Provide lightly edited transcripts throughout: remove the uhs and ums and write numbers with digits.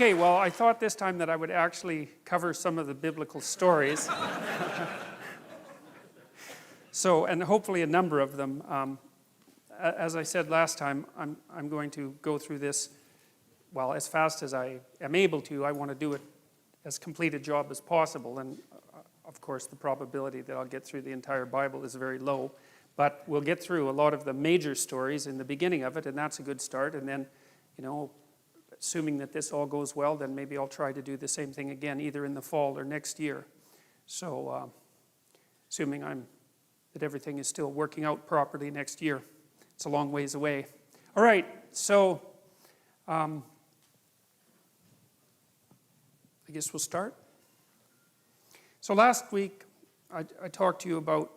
Okay, well, I thought this time that I would actually cover some of the biblical stories. And hopefully a number of them. As I said last time, I'm going to go through this, well, as fast as I am able to. I want to do it as complete a job as possible. And of course, the probability that I'll get through the entire Bible is very low. But we'll get through a lot of the major stories in the beginning of it, and that's a good start. And then, assuming that this all goes well, then maybe I'll try to do the same thing again, either in the fall or next year. So, assuming that everything is still working out properly next year. It's a long ways away. All right, so I guess we'll start. So last week, I talked to you about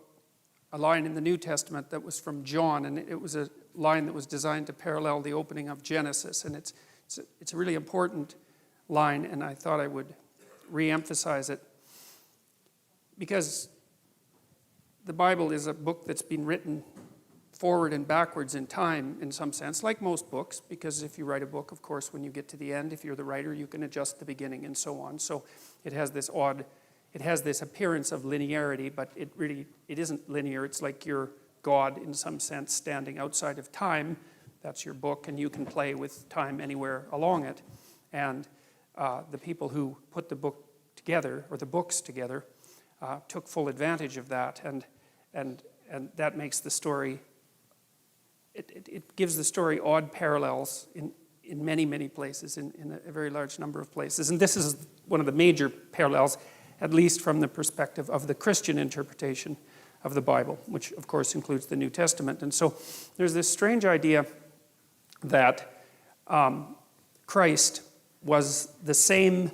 a line in the New Testament that was from John, and it was a line that was designed to parallel the opening of Genesis, and it's a really important line, and I thought I would re-emphasize it because the Bible is a book that's been written forward and backwards in time in some sense, like most books, because if you write a book, of course, when you get to the end, if you're the writer, you can adjust the beginning and so on. So it has this appearance of linearity, but it isn't linear. It's like you're God in some sense standing outside of time. That's your book, and you can play with time anywhere along it. And the people who put the book together, or the books together, took full advantage of that, and that makes the story, it gives the story odd parallels in many, many places, in a very large number of places. And this is one of the major parallels, at least from the perspective of the Christian interpretation of the Bible, which of course includes the New Testament. And so there's this strange idea that Christ was the same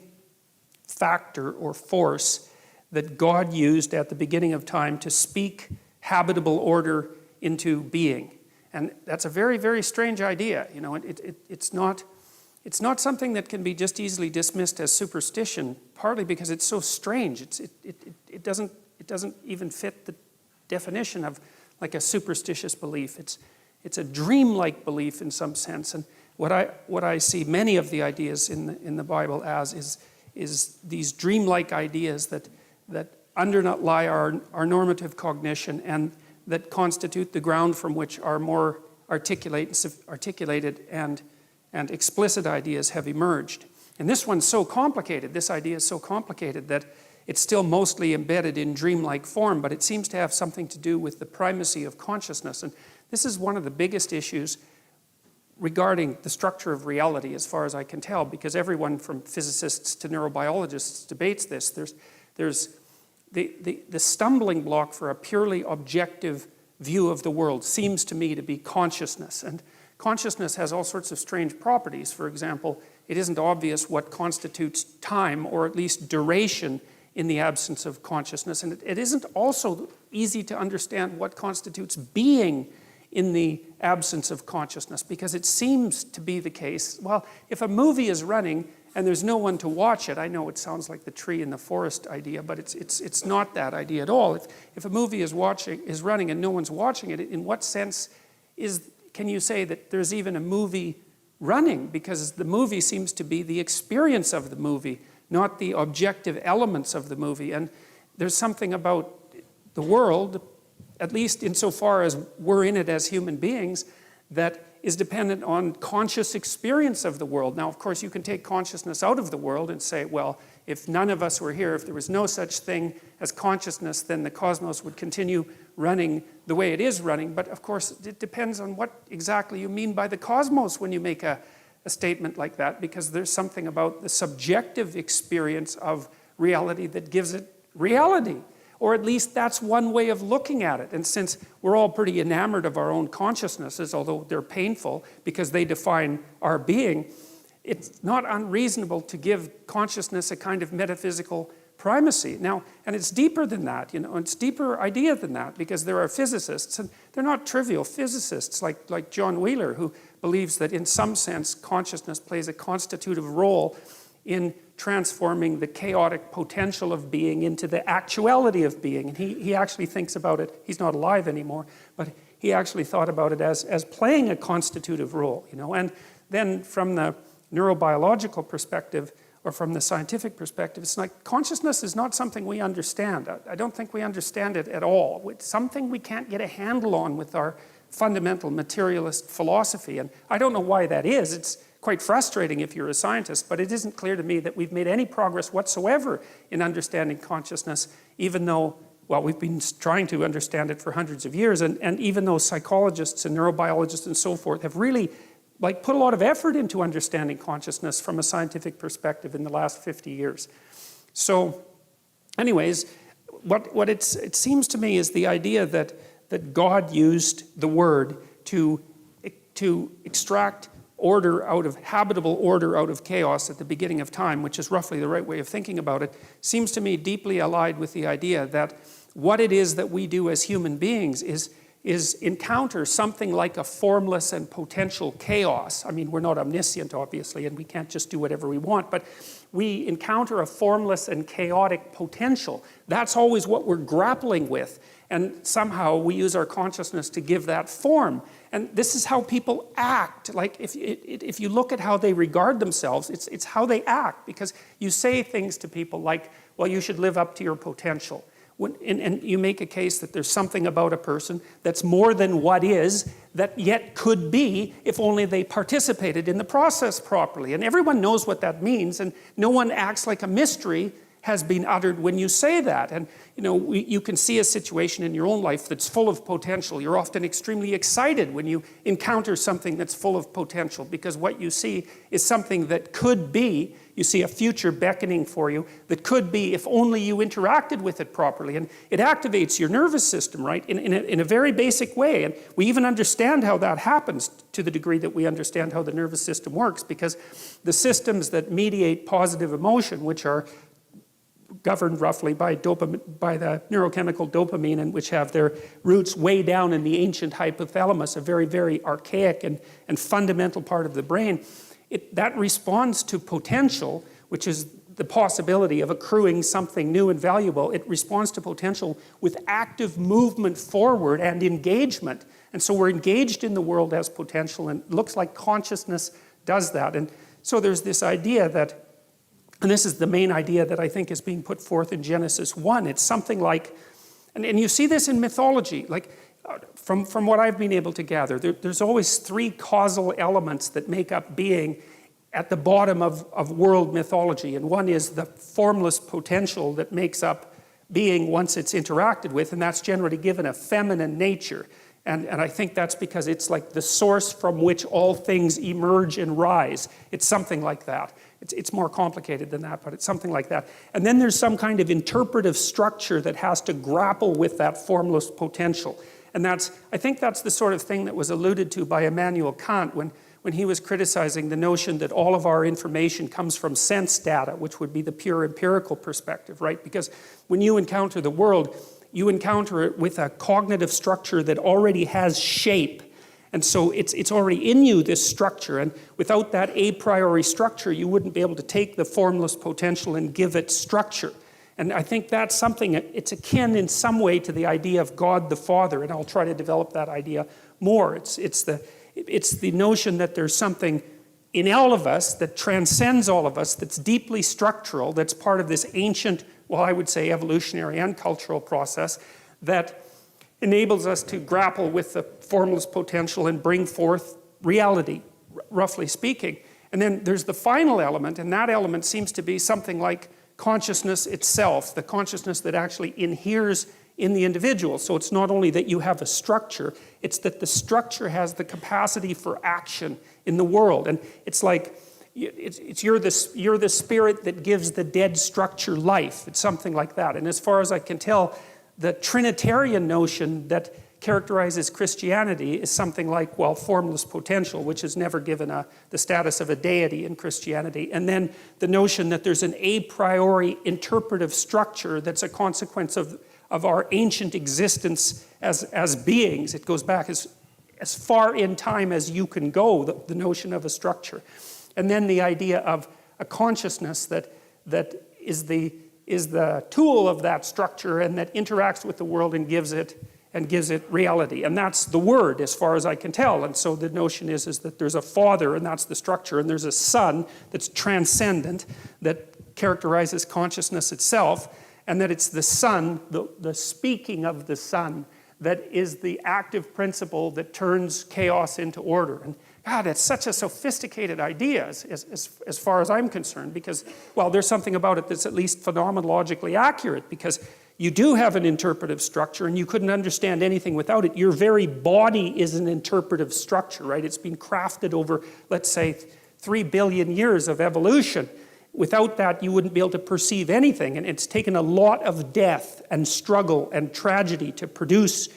factor or force that God used at the beginning of time to speak habitable order into being. And that's a very, very strange idea. It's not something that can be just easily dismissed as superstition, partly because it's so strange. It doesn't even fit the definition of like a superstitious belief. It's a dreamlike belief in some sense. And what I see many of the ideas in the Bible as is these dreamlike ideas that underlie our normative cognition and that constitute the ground from which our more articulated and explicit ideas have emerged. And this one's so complicated, this idea is so complicated that it's still mostly embedded in dreamlike form, but it seems to have something to do with the primacy of consciousness. And this is one of the biggest issues regarding the structure of reality, as far as I can tell, because everyone from physicists to neurobiologists debates this. There's the stumbling block for a purely objective view of the world seems to me to be consciousness. And consciousness has all sorts of strange properties. For example, it isn't obvious what constitutes time, or at least duration, in the absence of consciousness. And it isn't also easy to understand what constitutes being in the absence of consciousness, because it seems to be the case, well, if a movie is running and there's no one to watch it, I know it sounds like the tree in the forest idea, but it's not that idea at all. If a movie is running and no one's watching it, in what sense can you say that there's even a movie running? Because the movie seems to be the experience of the movie, not the objective elements of the movie. And there's something about the world, at least insofar as we're in it as human beings, that is dependent on conscious experience of the world. Now, of course, you can take consciousness out of the world and say, well, if none of us were here, if there was no such thing as consciousness, then the cosmos would continue running the way it is running. But of course, it depends on what exactly you mean by the cosmos when you make a statement like that, because there's something about the subjective experience of reality that gives it reality. Or at least that's one way of looking at it. And since we're all pretty enamored of our own consciousnesses, although they're painful because they define our being, it's not unreasonable to give consciousness a kind of metaphysical primacy. Now, and it's deeper than that, it's a deeper idea than that, because there are physicists, and they're not trivial physicists like John Wheeler, who believes that in some sense consciousness plays a constitutive role in transforming the chaotic potential of being into the actuality of being. And he actually thinks about it, he's not alive anymore, but he actually thought about it as playing a constitutive role, And then from the neurobiological perspective or from the scientific perspective, it's like consciousness is not something we understand. I don't think we understand it at all. It's something we can't get a handle on with our fundamental materialist philosophy. And I don't know why that is. It's quite frustrating if you're a scientist, but it isn't clear to me that we've made any progress whatsoever in understanding consciousness, even though, well, we've been trying to understand it for hundreds of years, and even though psychologists and neurobiologists and so forth have really put a lot of effort into understanding consciousness from a scientific perspective in the last 50 years. So anyways, what it seems to me is the idea that God used the word to extract order out of, habitable order out of chaos at the beginning of time, which is roughly the right way of thinking about it, seems to me deeply allied with the idea that what it is that we do as human beings is encounter something like a formless and potential chaos. I mean, we're not omniscient, obviously, and we can't just do whatever we want, but we encounter a formless and chaotic potential. That's always what we're grappling with, and somehow we use our consciousness to give that form. And this is how people act. Like, if you look at how they regard themselves, it's how they act, because you say things to people like, well, you should live up to your potential. And you make a case that there's something about a person that's more than what is, that yet could be if only they participated in the process properly. And everyone knows what that means, and no one acts like a mystery has been uttered when you say that. And you know, you can see a situation in your own life that's full of potential. You're often extremely excited when you encounter something that's full of potential, because what you see is something that could be. You see a future beckoning for you that could be if only you interacted with it properly. And it activates your nervous system, right, in a very basic way. And we even understand how that happens to the degree that we understand how the nervous system works, because the systems that mediate positive emotion, which are governed roughly by the neurochemical dopamine, and which have their roots way down in the ancient hypothalamus, a very, very archaic and fundamental part of the brain, that responds to potential, which is the possibility of accruing something new and valuable. It responds to potential with active movement forward and engagement. And so we're engaged in the world as potential, and it looks like consciousness does that. And so there's this idea that, and this is the main idea that I think is being put forth in Genesis 1. It's something like, and you see this in mythology, like from what I've been able to gather, there's always three causal elements that make up being at the bottom of world mythology. And one is the formless potential that makes up being once it's interacted with, and that's generally given a feminine nature. And I think that's because it's like the source from which all things emerge and rise. It's something like that. It's more complicated than that, but it's something like that. And then there's some kind of interpretive structure that has to grapple with that formless potential. And I think that's the sort of thing that was alluded to by Immanuel Kant when he was criticizing the notion that all of our information comes from sense data, which would be the pure empirical perspective, right? Because when you encounter the world, you encounter it with a cognitive structure that already has shape. And so it's already in you, this structure. And without that a priori structure, you wouldn't be able to take the formless potential and give it structure. And I think that's something, it's akin in some way to the idea of God the Father, and I'll try to develop that idea more. It's the notion that there's something in all of us that transcends all of us, that's deeply structural, that's part of this ancient, well, I would say evolutionary and cultural process that enables us to grapple with the formless potential and bring forth reality, roughly speaking. And then there's the final element, and that element seems to be something like consciousness itself, the consciousness that actually inheres in the individual. So it's not only that you have a structure, it's that the structure has the capacity for action in the world. And it's like, you're the spirit that gives the dead structure life. It's something like that. And as far as I can tell, the Trinitarian notion that characterizes Christianity is something like, well, formless potential, which is never given the status of a deity in Christianity. And then the notion that there's an a priori interpretive structure that's a consequence of our ancient existence as beings. It goes back as far in time as you can go, the notion of a structure. And then the idea of a consciousness that is the tool of that structure and that interacts with the world and gives it and gives it reality. And that's the Word, as far as I can tell. And so the notion is that there's a Father, and that's the structure, and there's a Son that's transcendent, that characterizes consciousness itself, and that it's the Son, the speaking of the Son, that is the active principle that turns chaos into order. And God, it's such a sophisticated idea as far as I'm concerned, because, well, there's something about it that's at least phenomenologically accurate, because you do have an interpretive structure, and you couldn't understand anything without it. Your very body is an interpretive structure, right? It's been crafted over, let's say, 3 billion years of evolution. Without that, you wouldn't be able to perceive anything, and it's taken a lot of death and struggle and tragedy to produce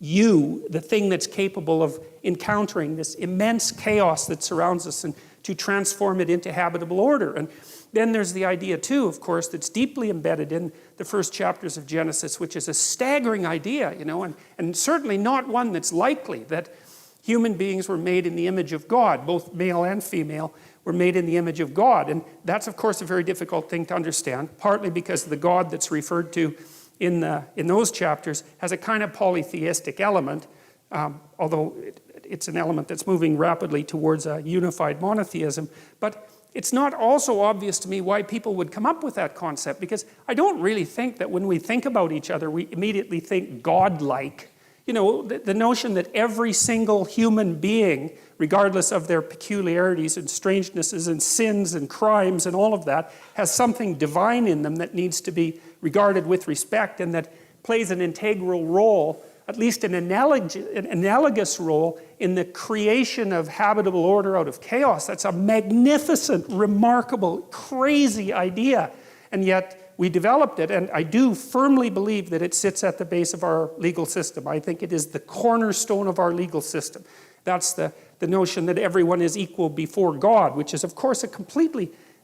you, the thing that's capable of encountering this immense chaos that surrounds us, and to transform it into habitable order. And then there's the idea too, of course, that's deeply embedded in the first chapters of Genesis, which is a staggering idea, you know, and certainly not one that's likely, that human beings were made in the image of God, both male and female were made in the image of God. And that's, of course, a very difficult thing to understand, partly because the God that's referred to in those chapters has a kind of polytheistic element, although it's an element that's moving rapidly towards a unified monotheism. But it's not also obvious to me why people would come up with that concept, because I don't really think that when we think about each other, we immediately think God-like. You know, the notion that every single human being, regardless of their peculiarities and strangenesses and sins and crimes and all of that, has something divine in them that needs to be regarded with respect, and that plays an integral role, at least an analogous role, in the creation of habitable order out of chaos. That's a magnificent, remarkable, crazy idea. And yet we developed it, and I do firmly believe that it sits at the base of our legal system. I think it is the cornerstone of our legal system. That's the notion that everyone is equal before God, which is, of course,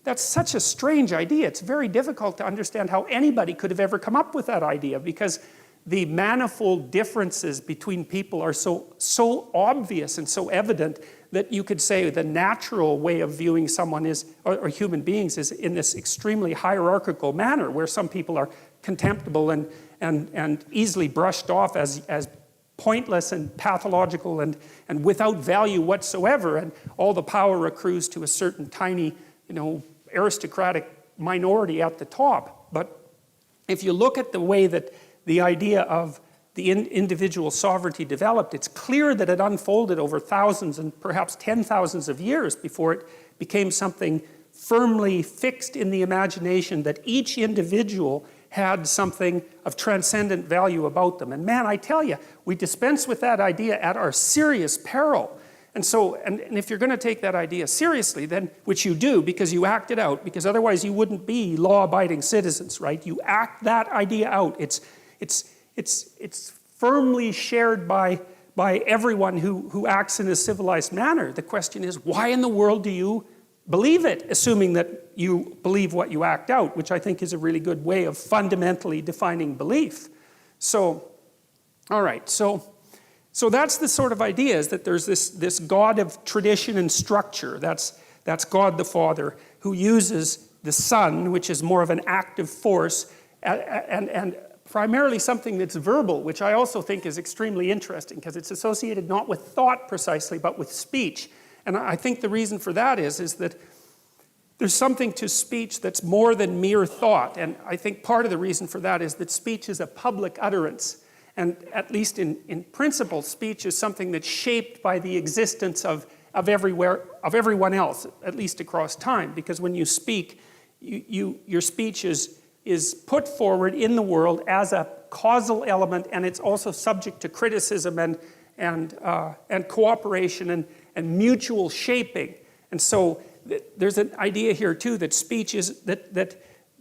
that's such a strange idea. It's very difficult to understand how anybody could have ever come up with that idea, because the manifold differences between people are so obvious and so evident that you could say the natural way of viewing someone is, or human beings, is in this extremely hierarchical manner, where some people are contemptible and easily brushed off as pointless and pathological and without value whatsoever, and all the power accrues to a certain tiny, you know, aristocratic minority at the top. But if you look at the way that the idea of the individual sovereignty developed, it's clear that it unfolded over thousands and perhaps 10,000s of years before it became something firmly fixed in the imagination that each individual had something of transcendent value about them. And man, I tell you, we dispense with that idea at our serious peril. And so, and if you're going to take that idea seriously, then, which you do because you act it out, because otherwise you wouldn't be law-abiding citizens, right? You act that idea out. It's firmly shared by everyone who acts in a civilized manner. The question is, why in the world do you believe it, assuming that you believe what you act out, which I think is a really good way of fundamentally defining belief. So, all right, so that's the sort of idea, is that there's this God of tradition and structure. That's God the Father, who uses the Son, which is more of an active force, and primarily something that's verbal, which I also think is extremely interesting, because it's associated not with thought precisely, but with speech. And I think the reason for that is that there's something to speech that's more than mere thought. And I think part of the reason for that is that speech is a public utterance. And at least in principle, speech is something that's shaped by the existence of everyone else, at least across time. Because when you speak, your speech is put forward in the world as a causal element, and it's also subject to criticism and cooperation and mutual shaping. And so there's an idea here too that speech is that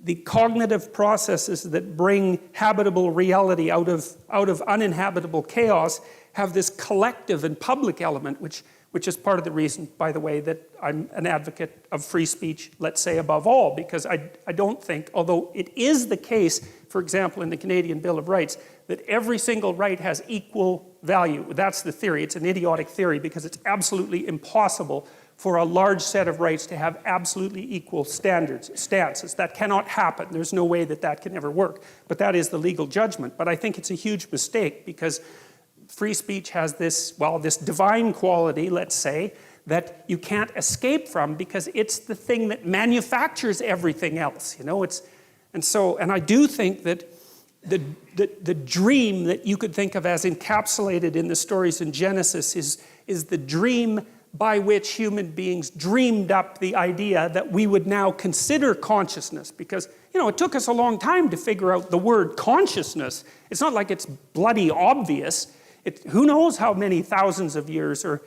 the cognitive processes that bring habitable reality out of uninhabitable chaos have this collective and public element, which is part of the reason, by the way, that I'm an advocate of free speech, let's say, above all, because I don't think, although it is the case, for example, in the Canadian Bill of Rights, that every single right has equal value. That's the theory. It's an idiotic theory, because it's absolutely impossible for a large set of rights to have absolutely equal stances. That cannot happen. There's no way that that can ever work. But that is the legal judgment. But I think it's a huge mistake because free speech has this, well, this divine quality, let's say, that you can't escape from because it's the thing that manufactures everything else. You know, and I do think that the dream that you could think of as encapsulated in the stories in Genesis is the dream by which human beings dreamed up the idea that we would now consider consciousness. Because, you know, it took us a long time to figure out the word consciousness. It's not like it's bloody obvious. Who knows how many thousands of years or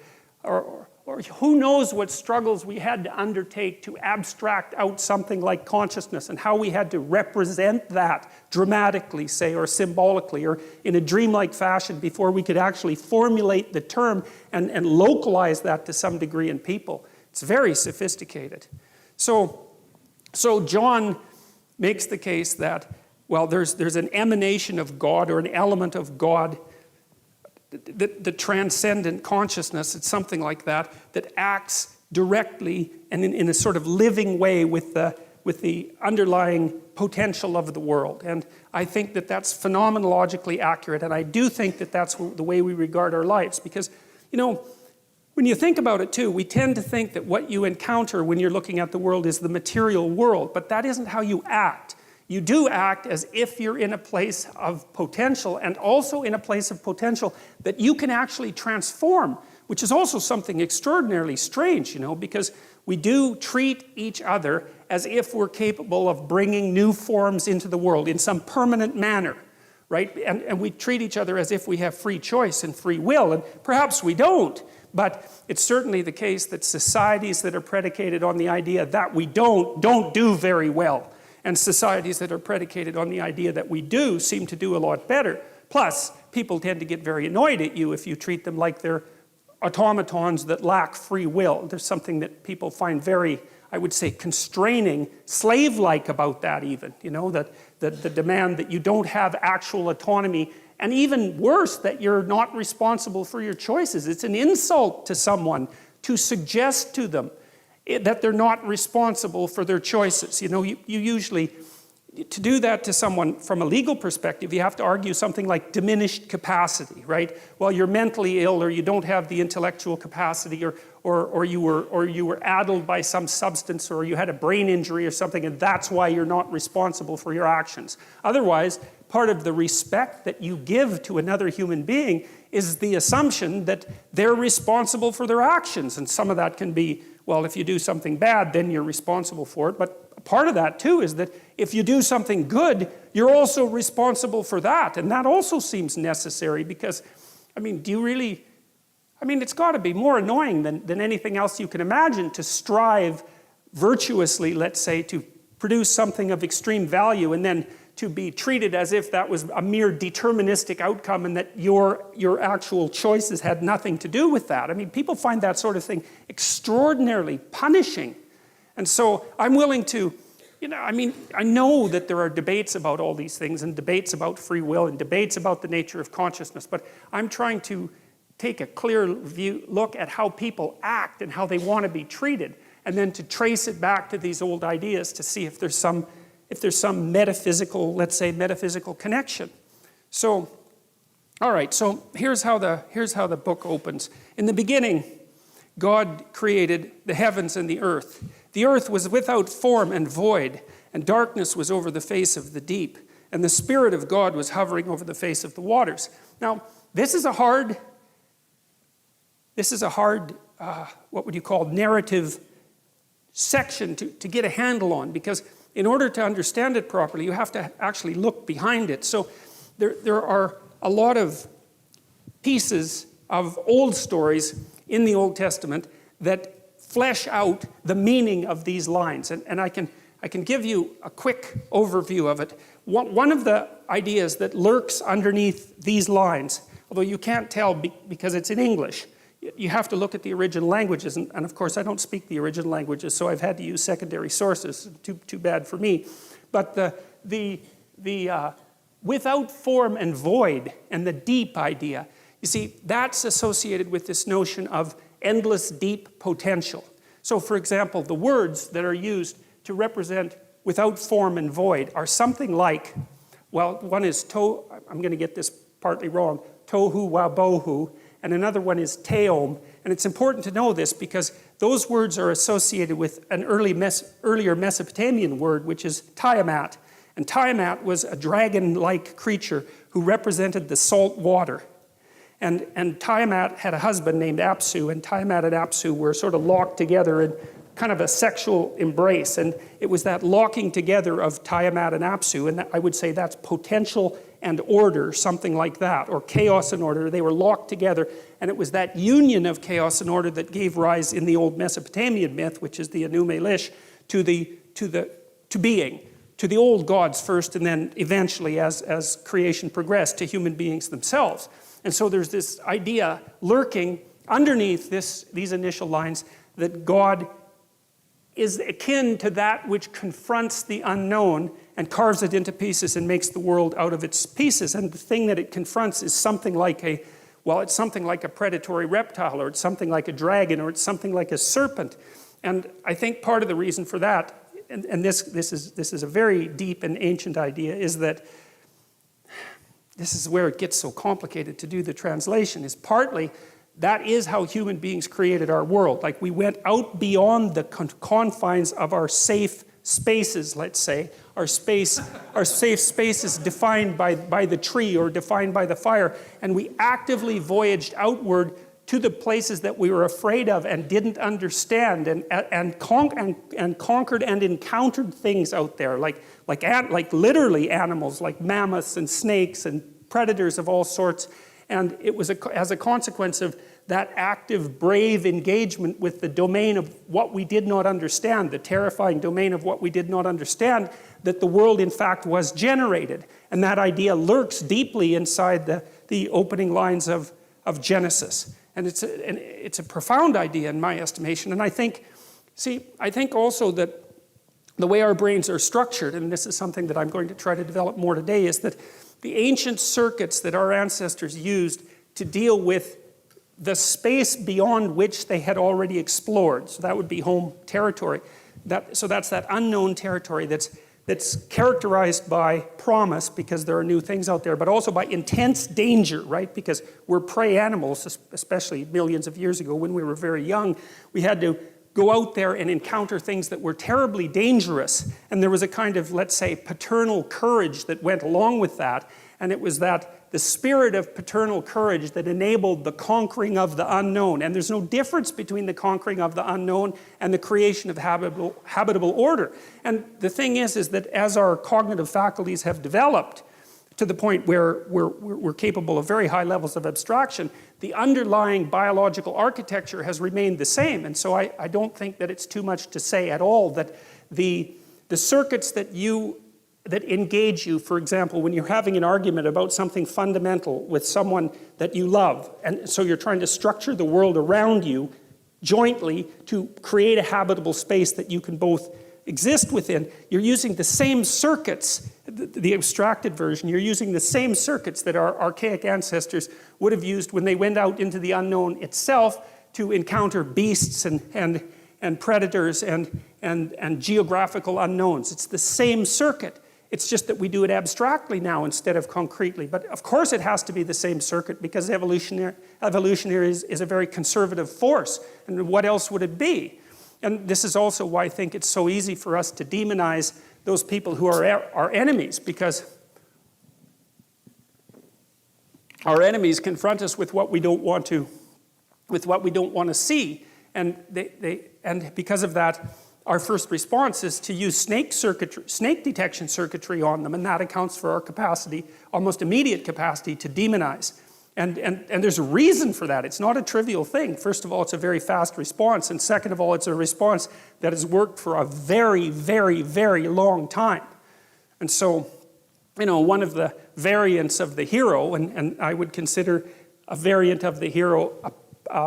who knows what struggles we had to undertake to abstract out something like consciousness and how we had to represent that dramatically, say, or symbolically, or in a dreamlike fashion before we could actually formulate the term and localize that to some degree in people. It's very sophisticated. So John makes the case that, well, there's an emanation of God or an element of God, the transcendent consciousness, it's something like that acts directly and in a sort of living way with the underlying potential of the world. And I think that that's phenomenologically accurate, and I do think that that's the way we regard our lives. Because, you know, when you think about it too, we tend to think that what you encounter when you're looking at the world is the material world, but that isn't how you act. You do act as if you're in a place of potential, and also in a place of potential that you can actually transform, which is also something extraordinarily strange, you know, because we do treat each other as if we're capable of bringing new forms into the world in some permanent manner, right? And we treat each other as if we have free choice and free will, and perhaps we don't. But it's certainly the case that societies that are predicated on the idea that we don't do very well. And societies that are predicated on the idea that we do seem to do a lot better. Plus, people tend to get very annoyed at you if you treat them like they're automatons that lack free will. There's something that people find very, I would say, constraining, slave-like about that even. You know, that the demand that you don't have actual autonomy, and even worse, that you're not responsible for your choices. It's an insult to someone to suggest to them that they're not responsible for their choices. You know, you usually, to do that to someone from a legal perspective, you have to argue something like diminished capacity, right? Well, you're mentally ill, or you don't have the intellectual capacity, or you were addled by some substance, or you had a brain injury or something, and that's why you're not responsible for your actions. Otherwise, part of the respect that you give to another human being is the assumption that they're responsible for their actions. And some of that can be, well, if you do something bad, then you're responsible for it. But part of that, too, is that if you do something good, you're also responsible for that. And that also seems necessary because, I mean, it's got to be more annoying than anything else you can imagine to strive virtuously, let's say, to produce something of extreme value and then to be treated as if that was a mere deterministic outcome and that your actual choices had nothing to do with that. I mean, people find that sort of thing extraordinarily punishing. And so I'm willing to, you know, I mean, I know that there are debates about all these things and debates about free will and debates about the nature of consciousness, but I'm trying to take a clear look at how people act and how they want to be treated, and then to trace it back to these old ideas to see if there's some metaphysical, let's say, metaphysical connection. So, all right, so here's how the book opens. In the beginning, God created the heavens and the earth. The earth was without form and void, and darkness was over the face of the deep, and the Spirit of God was hovering over the face of the waters. Now, this is a hard, what would you call, narrative section to get a handle on, because in order to understand it properly, you have to actually look behind it. So there are a lot of pieces of old stories in the Old Testament that flesh out the meaning of these lines. And I can give you a quick overview of it. One of the ideas that lurks underneath these lines, although you can't tell because it's in English, you have to look at the original languages, and of course I don't speak the original languages, so I've had to use secondary sources. Too bad for me. But the without form and void and the deep idea, you see, that's associated with this notion of endless deep potential. So for example, the words that are used to represent without form and void are something like, well, one is I'm going to get this partly wrong, tohu wabohu, and another one is teom. And it's important to know this because those words are associated with an earlier Mesopotamian word, which is Tiamat. And Tiamat was a dragon-like creature who represented the salt water. And Tiamat had a husband named Apsu, and Tiamat and Apsu were sort of locked together in kind of a sexual embrace. And it was that locking together of Tiamat and Apsu, and I would say that's potential and order, something like that, or chaos and order. They were locked together, and it was that union of chaos and order that gave rise in the old Mesopotamian myth, which is the Anu Elish, to being, to the old gods first, and then eventually, as creation progressed, to human beings themselves. And so there's this idea lurking underneath these initial lines that God is akin to that which confronts the unknown and carves it into pieces and makes the world out of its pieces. And the thing that it confronts is something like it's something like a predatory reptile, or it's something like a dragon, or it's something like a serpent. And I think part of the reason for that, and this is a very deep and ancient idea, is that this is where it gets so complicated to do the translation, is partly that is how human beings created our world. Like, we went out beyond the confines of our safe spaces, let's say. Our safe spaces defined by the tree or defined by the fire. And we actively voyaged outward to the places that we were afraid of and didn't understand, and conquered and encountered things out there, like literally animals, like mammoths and snakes and predators of all sorts. And it was as a consequence of that active, brave engagement with the domain of what we did not understand, the terrifying domain of what we did not understand, that the world in fact was generated. And that idea lurks deeply inside the opening lines of Genesis. And it's a profound idea in my estimation. And I think also that the way our brains are structured, and this is something that I'm going to try to develop more today, is that the ancient circuits that our ancestors used to deal with the space beyond which they had already explored, so that would be home territory. So that's that unknown territory that's characterized by promise, because there are new things out there, but also by intense danger, right? Because we're prey animals, especially millions of years ago when we were very young. We had to go out there and encounter things that were terribly dangerous. And there was a kind of, let's say, paternal courage that went along with that. And it was the spirit of paternal courage that enabled the conquering of the unknown. And there's no difference between the conquering of the unknown and the creation of habitable order. And the thing is that as our cognitive faculties have developed to the point where we're capable of very high levels of abstraction, the underlying biological architecture has remained the same. And so I don't think that it's too much to say at all that the circuits that engage you, for example, when you're having an argument about something fundamental with someone that you love, and so you're trying to structure the world around you jointly to create a habitable space that you can both exist within, you're using the same circuits, the abstracted version, you're using the same circuits that our archaic ancestors would have used when they went out into the unknown itself to encounter beasts and predators and geographical unknowns. It's the same circuit. It's just that we do it abstractly now instead of concretely. But of course it has to be the same circuit, because evolution is a very conservative force. And what else would it be? And this is also why I think it's so easy for us to demonize those people who are our enemies, because our enemies confront us with what we don't want to see. And because of that, our first response is to use snake detection circuitry on them, and that accounts for our capacity, almost immediate capacity, to demonize. And there's a reason for that. It's not a trivial thing. First of all, it's a very fast response, and second of all, it's a response that has worked for a very, very, very long time. And so, one of the variants of the hero, and I would consider a variant of the hero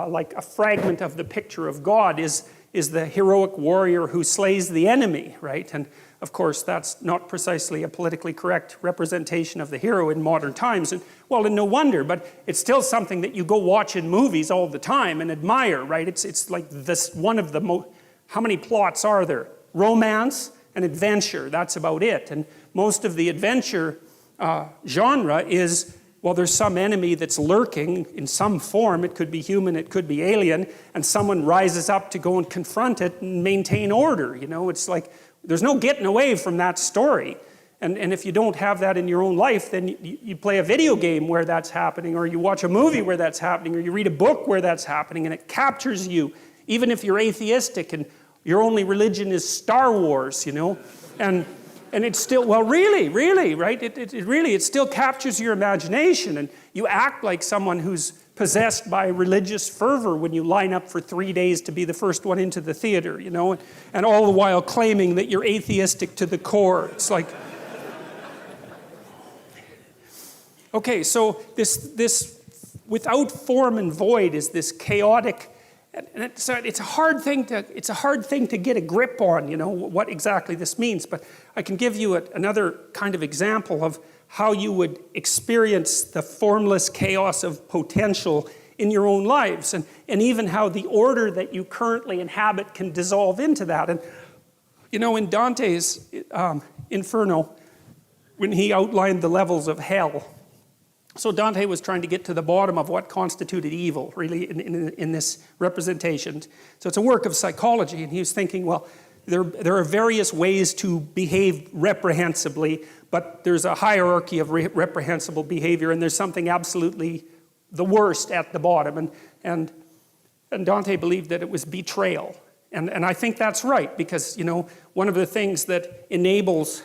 like a fragment of the picture of God, is the heroic warrior who slays the enemy, right? And of course, that's not precisely a politically correct representation of the hero in modern times. And no wonder, but it's still something that you go watch in movies all the time and admire, right? It's like this one of the how many plots are there? Romance and adventure, that's about it. And most of the adventure genre is, well, there's some enemy that's lurking in some form. It could be human, it could be alien, and someone rises up to go and confront it and maintain order. You know, it's like, there's no getting away from that story. And if you don't have that in your own life, then you play a video game where that's happening, or you watch a movie where that's happening, or you read a book where that's happening, and it captures you, even if you're atheistic and your only religion is Star Wars, you know? And it's still, well, really, right? It still captures your imagination, and you act like someone who's possessed by religious fervor when you line up for 3 days to be the first one into the theater, you know? And all the while claiming that you're atheistic to the core. It's like... Okay, so this without form and void is this chaotic, and it's a hard thing to get a grip on, you know, what exactly this means. But I can give you another kind of example of how you would experience the formless chaos of potential in your own lives, and even how the order that you currently inhabit can dissolve into that. And you know, in Dante's Inferno, when he outlined the levels of hell. So Dante was trying to get to the bottom of what constituted evil, really, in this representation. So it's a work of psychology, and he was thinking, well, there are various ways to behave reprehensibly, but there's a hierarchy of reprehensible behavior, and there's something absolutely the worst at the bottom. And Dante believed that it was betrayal. And I think that's right, because, you know, one of the things that enables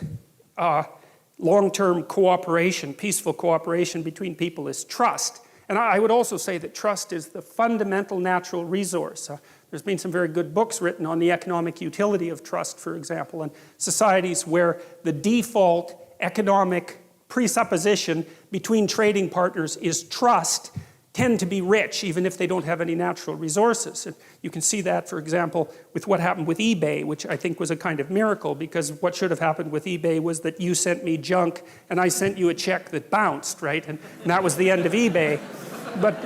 long-term cooperation, peaceful cooperation between people is trust. And I would also say that trust is the fundamental natural resource. There's been some very good books written on the economic utility of trust, for example, and societies where the default economic presupposition between trading partners is trust tend to be rich, even if they don't have any natural resources. And you can see that, for example, with what happened with eBay, which I think was a kind of miracle, because what should have happened with eBay was that you sent me junk and I sent you a check that bounced, right? And that was the end of eBay. But,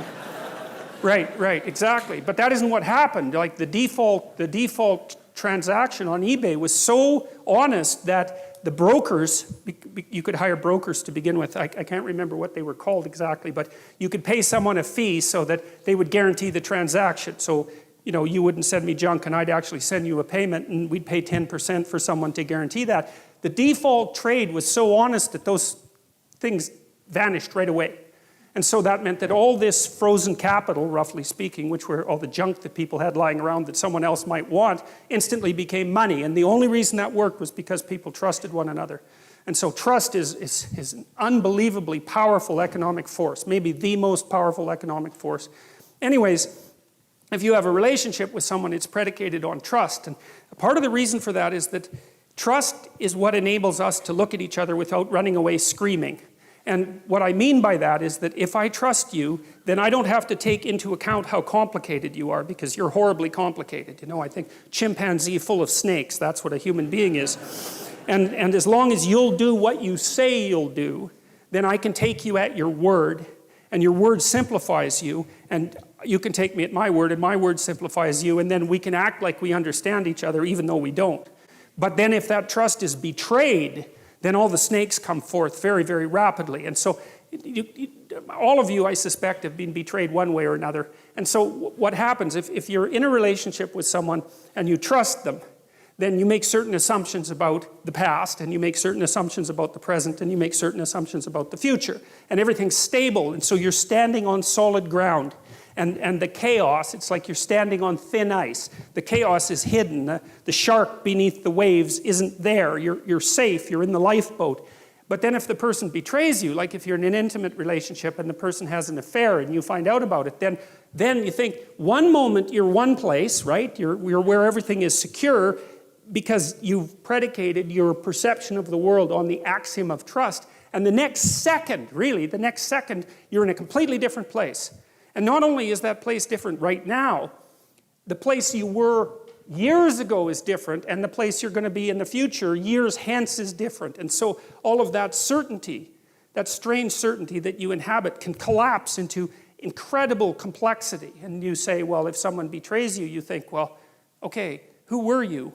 right, exactly. But that isn't what happened. Like the default transaction on eBay was so honest that the brokers, you could hire brokers to begin with. I can't remember what they were called exactly, but you could pay someone a fee so that they would guarantee the transaction. So, you know, you wouldn't send me junk and I'd actually send you a payment, and we'd pay 10% for someone to guarantee that. The default trade was so honest that those things vanished right away. And so that meant that all this frozen capital, roughly speaking, which were all the junk that people had lying around that someone else might want, instantly became money. And the only reason that worked was because people trusted one another. And so trust is an unbelievably powerful economic force, maybe the most powerful economic force. Anyways, if you have a relationship with someone, it's predicated on trust. And part of the reason for that is that trust is what enables us to look at each other without running away screaming. And what I mean by that is that if I trust you, then I don't have to take into account how complicated you are, because you're horribly complicated. You know, I think chimpanzee full of snakes, that's what a human being is. And as long as you'll do what you say you'll do, then I can take you at your word, and your word simplifies you, and you can take me at my word, and my word simplifies you, and then we can act like we understand each other even though we don't. But then if that trust is betrayed, then all the snakes come forth very, very rapidly. And so all of you, I suspect, have been betrayed one way or another. And so what happens, if you're in a relationship with someone and you trust them, then you make certain assumptions about the past, and you make certain assumptions about the present, and you make certain assumptions about the future. And everything's stable, and so you're standing on solid ground. And the chaos, it's like you're standing on thin ice. The chaos is hidden. The shark beneath the waves isn't there. You're safe. You're in the lifeboat. But then if the person betrays you, like if you're in an intimate relationship and the person has an affair and you find out about it, then you think, one moment you're one place, right? You're where everything is secure because you've predicated your perception of the world on the axiom of trust. And the next second, you're in a completely different place. And not only is that place different right now, the place you were years ago is different, and the place you're going to be in the future, years hence, is different. And so all of that certainty, that strange certainty that you inhabit, can collapse into incredible complexity. And you say, well, if someone betrays you, you think, well, okay, who were you?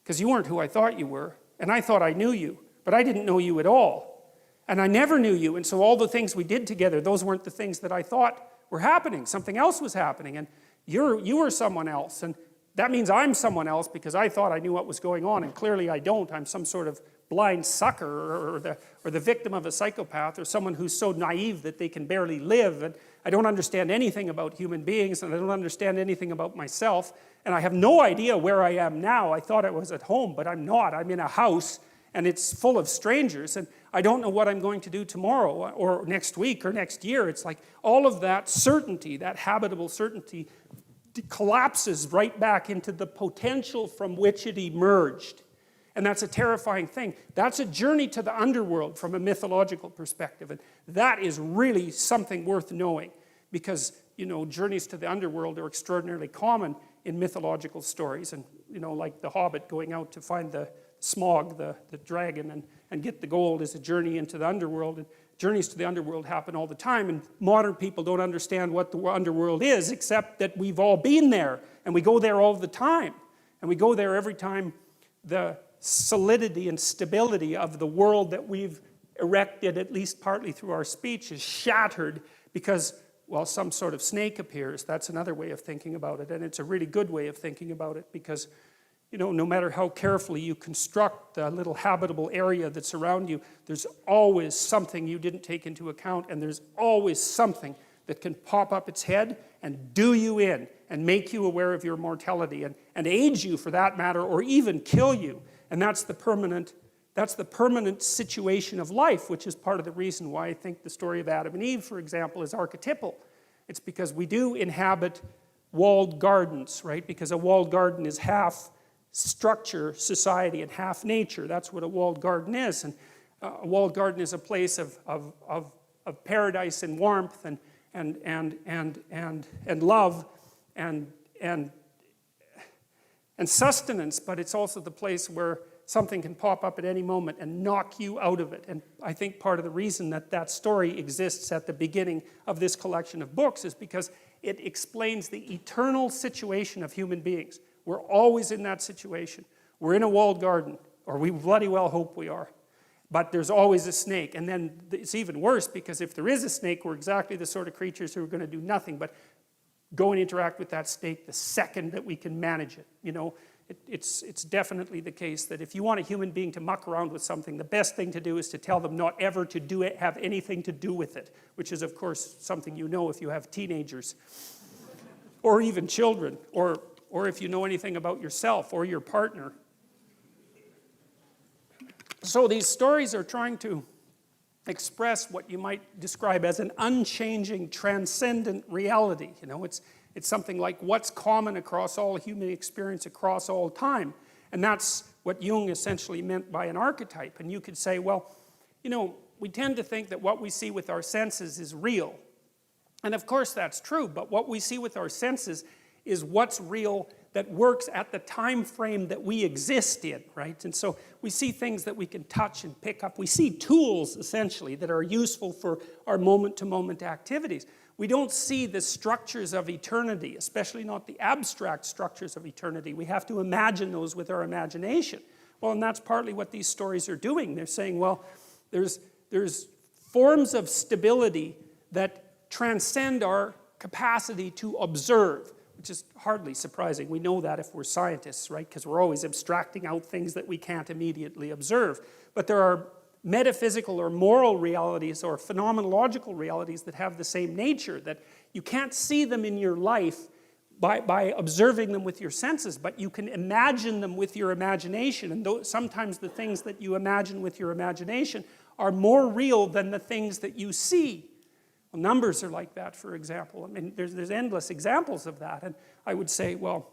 Because you weren't who I thought you were. And I thought I knew you, but I didn't know you at all. And I never knew you, and so all the things we did together, those weren't the things that I thought were happening. Something else was happening, and you were someone else. And that means I'm someone else because I thought I knew what was going on, and clearly I don't. I'm some sort of blind sucker or the victim of a psychopath or someone who's so naive that they can barely live. And I don't understand anything about human beings, and I don't understand anything about myself. And I have no idea where I am now. I thought I was at home, but I'm not. I'm in a house, and it's full of strangers. And I don't know what I'm going to do tomorrow or next week or next year. It's like all of that certainty, that habitable certainty, collapses right back into the potential from which it emerged. And that's a terrifying thing. That's a journey to the underworld from a mythological perspective. And that is really something worth knowing because, journeys to the underworld are extraordinarily common in mythological stories. And, like the Hobbit going out to find the Smog, the dragon, and get the gold is a journey into the underworld. And journeys to the underworld happen all the time. And modern people don't understand what the underworld is, except that we've all been there. And we go there all the time. And we go there every time the solidity and stability of the world that we've erected, at least partly through our speech, is shattered because, some sort of snake appears. That's another way of thinking about it, and it's a really good way of thinking about it because, no matter how carefully you construct the little habitable area that's around you, there's always something you didn't take into account, and there's always something that can pop up its head and do you in and make you aware of your mortality and age you for that matter, or even kill you. And that's the permanent situation of life, which is part of the reason why I think the story of Adam and Eve, for example, is archetypal. It's because we do inhabit walled gardens, right? Because a walled garden is half structure, society, and half nature. That's what a walled garden is. And a walled garden is a place of paradise and warmth and love and sustenance, but it's also the place where something can pop up at any moment and knock you out of it. And I think part of the reason that story exists at the beginning of this collection of books is because it explains the eternal situation of human beings. We're always in that situation. We're in a walled garden, or we bloody well hope we are. But there's always a snake. And then it's even worse because if there is a snake, we're exactly the sort of creatures who are going to do nothing but go and interact with that snake the second that we can manage it. It's definitely the case that if you want a human being to muck around with something, the best thing to do is to tell them not ever to do it, have anything to do with it, which is, of course, something you know if you have teenagers or even children, or if you know anything about yourself or your partner. So these stories are trying to express what you might describe as an unchanging, transcendent reality. It's something like what's common across all human experience across all time. And that's what Jung essentially meant by an archetype. And you could say, well, we tend to think that what we see with our senses is real. And of course that's true, but what we see with our senses is what's real that works at the time frame that we exist in, right? And so we see things that we can touch and pick up. We see tools, essentially, that are useful for our moment-to-moment activities. We don't see the structures of eternity, especially not the abstract structures of eternity. We have to imagine those with our imagination. Well, and that's partly what these stories are doing. They're saying, well, there's forms of stability that transcend our capacity to observe, which is hardly surprising. We know that if we're scientists, right? Because we're always abstracting out things that we can't immediately observe. But there are metaphysical or moral realities or phenomenological realities that have the same nature, that you can't see them in your life by observing them with your senses, but you can imagine them with your imagination. And sometimes the things that you imagine with your imagination are more real than the things that you see. Well, numbers are like that, for example. I mean, there's endless examples of that. And I would say, well,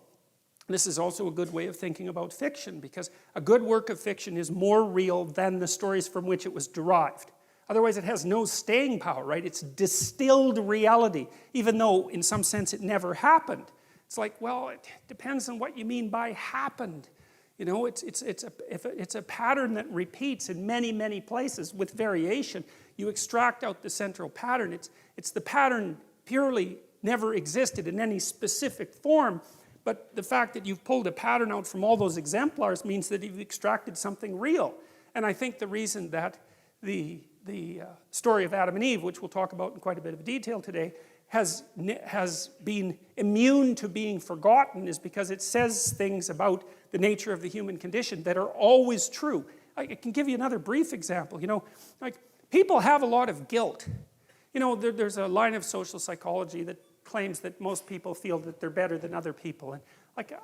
this is also a good way of thinking about fiction, because a good work of fiction is more real than the stories from which it was derived. Otherwise, it has no staying power, right? It's distilled reality, even though, in some sense, it never happened. It's like, well, it depends on what you mean by happened. It's a pattern that repeats in many, many places with variation. You extract out the central pattern. It's the pattern purely never existed in any specific form, But the fact that you've pulled a pattern out from all those exemplars means that you've extracted something real. And I think the reason that the story of Adam and Eve, which we'll talk about in quite a bit of detail today, has been immune to being forgotten is because it says things about the nature of the human condition that are always true. I can give you another brief example. Like people have a lot of guilt. There's a line of social psychology that claims that most people feel that they're better than other people. And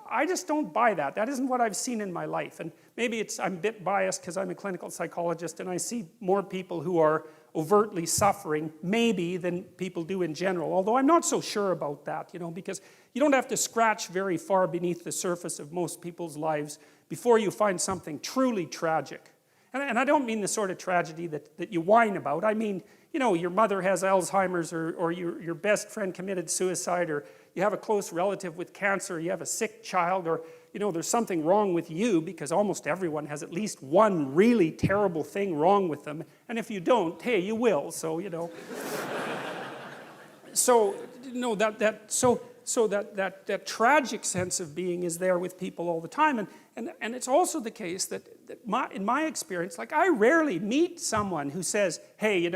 I just don't buy that. That isn't what I've seen in my life. And maybe I'm a bit biased because I'm a clinical psychologist and I see more people who are overtly suffering, maybe, than people do in general. Although I'm not so sure about that, because you don't have to scratch very far beneath the surface of most people's lives before you find something truly tragic. And I don't mean the sort of tragedy that you whine about. I mean, your mother has Alzheimer's, or your best friend committed suicide, or you have a close relative with cancer, you have a sick child, or there's something wrong with you, because almost everyone has at least one really terrible thing wrong with them. And if you don't, hey, you will. So that tragic sense of being is there with people all the time. And it's also the case that in my experience, I rarely meet someone who says, hey,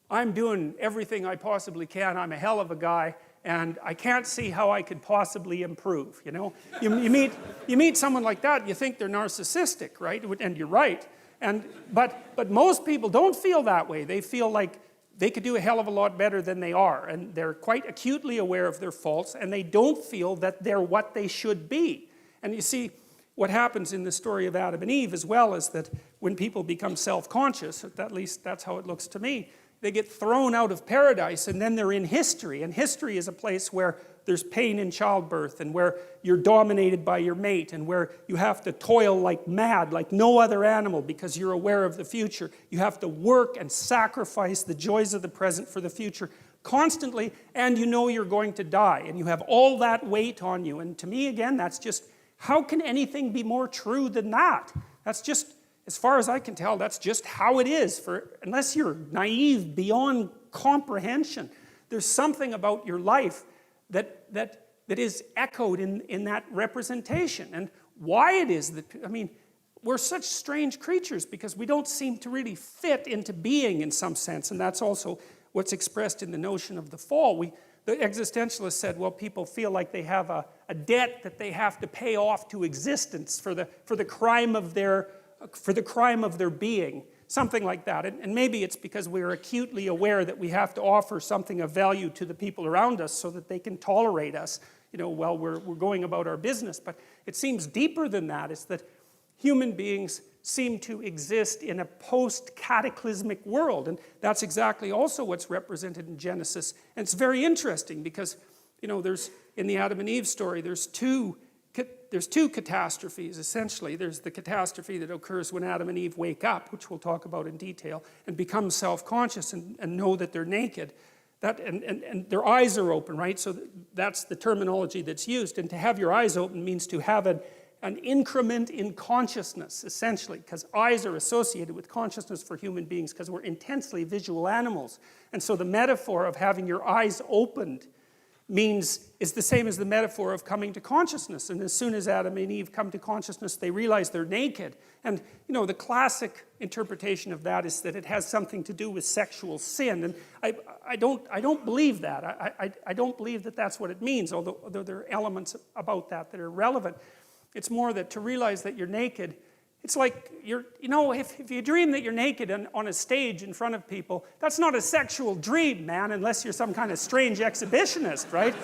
I'm doing everything I possibly can, I'm a hell of a guy, and I can't see how I could possibly improve, You meet someone like that, you think they're narcissistic, right? And you're right. But most people don't feel that way. They feel like they could do a hell of a lot better than they are, and they're quite acutely aware of their faults, and they don't feel that they're what they should be. And you see, what happens in the story of Adam and Eve as well is that when people become self-conscious, at least that's how it looks to me, they get thrown out of paradise and then they're in history. And history is a place where there's pain in childbirth and where you're dominated by your mate and where you have to toil like mad, like no other animal, because you're aware of the future. You have to work and sacrifice the joys of the present for the future constantly, and you're going to die. And you have all that weight on you. And to me, again, that's just, how can anything be more true than that? That's just, as far as I can tell, that's just how it is. Unless you're naive beyond comprehension, there's something about your life that is echoed in that representation. And why it is that, we're such strange creatures because we don't seem to really fit into being in some sense. And that's also what's expressed in the notion of the fall. The existentialists said, well, people feel like they have a debt that they have to pay off to existence for the crime of their being, something like that. And maybe it's because we're acutely aware that we have to offer something of value to the people around us so that they can tolerate us, while we're going about our business. But it seems deeper than that. It's that human beings seem to exist in a post-cataclysmic world. And that's exactly also what's represented in Genesis. And it's very interesting because, there's, in the Adam and Eve story, there's two catastrophes, essentially. There's the catastrophe that occurs when Adam and Eve wake up, which we'll talk about in detail, and become self-conscious and know that they're naked. And their eyes are open, right? So that's the terminology that's used. And to have your eyes open means to have an increment in consciousness, essentially, because eyes are associated with consciousness for human beings because we're intensely visual animals. And so the metaphor of having your eyes opened is the same as the metaphor of coming to consciousness. And as soon as Adam and Eve come to consciousness, they realize they're naked. And, the classic interpretation of that is that it has something to do with sexual sin. And I don't believe that. I don't believe that that's what it means, although there are elements about that are relevant. It's more that to realize that you're naked, it's like if you dream that you're naked on a stage in front of people, that's not a sexual dream, man, unless you're some kind of strange exhibitionist, right?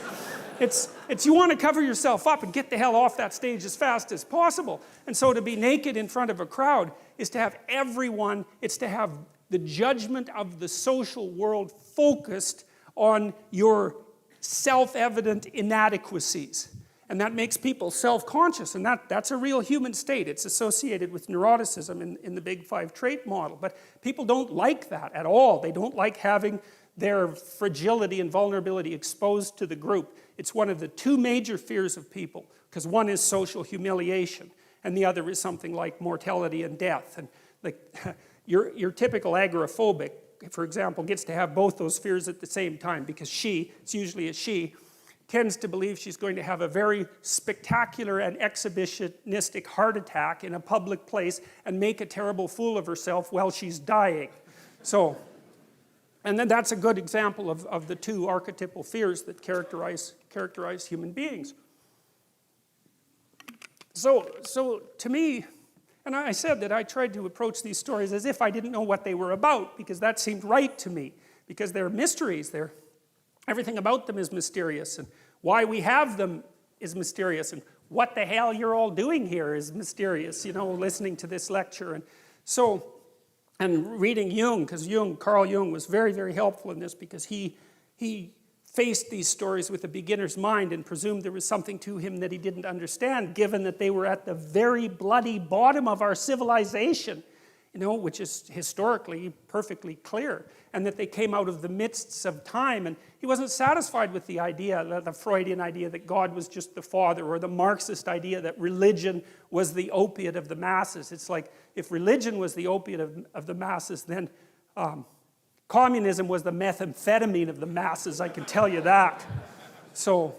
It's you want to cover yourself up and get the hell off that stage as fast as possible. And so to be naked in front of a crowd is to have everyone, it's to have the judgment of the social world focused on your self-evident inadequacies. And that makes people self-conscious, and that's a real human state. It's associated with neuroticism in the Big Five trait model. But people don't like that at all. They don't like having their fragility and vulnerability exposed to the group. It's one of the two major fears of people, because one is social humiliation, and the other is something like mortality and death. And your typical agoraphobic, for example, gets to have both those fears at the same time, because it's usually a she, tends to believe she's going to have a very spectacular and exhibitionistic heart attack in a public place and make a terrible fool of herself while she's dying. So, and then that's a good example of the two archetypal fears that characterize human beings. So to me, and I said that I tried to approach these stories as if I didn't know what they were about, because that seemed right to me, because they're mysteries. Everything about them is mysterious, and why we have them is mysterious, and what the hell you're all doing here is mysterious, listening to this lecture. And reading Jung, because Carl Jung was very, very helpful in this, because he faced these stories with a beginner's mind and presumed there was something to him that he didn't understand, given that they were at the very bloody bottom of our civilization, which is historically perfectly clear, and that they came out of the midst of time. And he wasn't satisfied with the idea, the Freudian idea that God was just the father, or the Marxist idea that religion was the opiate of the masses. It's like, if religion was the opiate of the masses, then communism was the methamphetamine of the masses, I can tell you that. So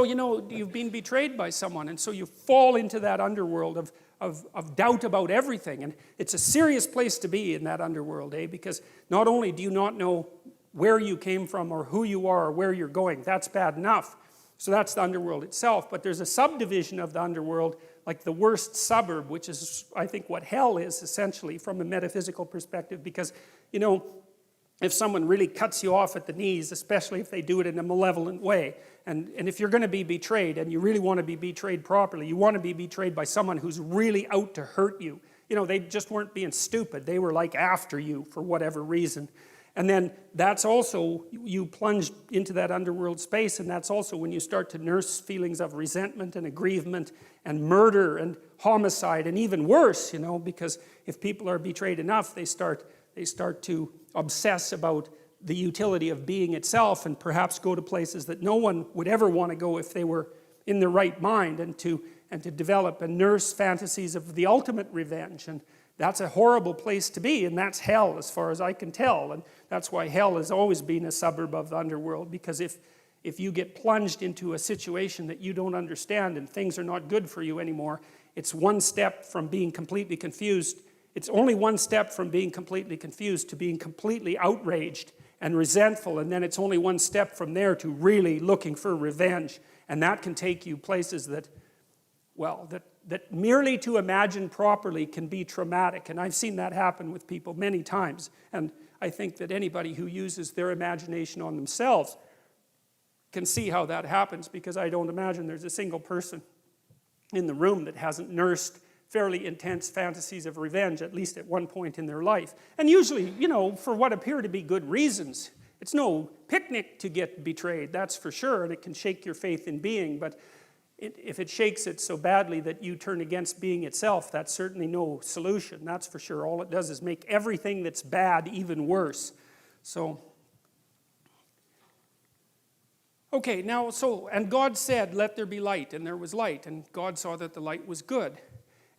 you've been betrayed by someone, and so you fall into that underworld of doubt about everything. And it's a serious place to be in that underworld, because not only do you not know where you came from or who you are or where you're going, that's bad enough. So that's the underworld itself. But there's a subdivision of the underworld, like the worst suburb, which is, I think, what hell is, essentially, from a metaphysical perspective. Because, if someone really cuts you off at the knees, especially if they do it in a malevolent way, and if you're going to be betrayed, and you really want to be betrayed properly, you want to be betrayed by someone who's really out to hurt you. They just weren't being stupid. They were like after you for whatever reason. And then that's also, you plunge into that underworld space, and that's also when you start to nurse feelings of resentment and aggrievement and murder and homicide, and even worse, because if people are betrayed enough, they start to obsess about the utility of being itself, and perhaps go to places that no one would ever want to go if they were in the right mind, and to develop and nurse fantasies of the ultimate revenge. And that's a horrible place to be, and that's hell as far as I can tell. And that's why hell has always been a suburb of the underworld, because if you get plunged into a situation that you don't understand and things are not good for you anymore, it's one step from being completely confused. It's only one step from being completely confused to being completely outraged and resentful, and then it's only one step from there to really looking for revenge. And that can take you places that merely to imagine properly can be traumatic. And I've seen that happen with people many times. And I think that anybody who uses their imagination on themselves can see how that happens, because I don't imagine there's a single person in the room that hasn't nursed fairly intense fantasies of revenge, at least at one point in their life. And usually, for what appear to be good reasons. It's no picnic to get betrayed, that's for sure, and it can shake your faith in being, but if it shakes it so badly that you turn against being itself, that's certainly no solution, that's for sure. All it does is make everything that's bad even worse. Okay, now, and God said, let there be light, and there was light, and God saw that the light was good.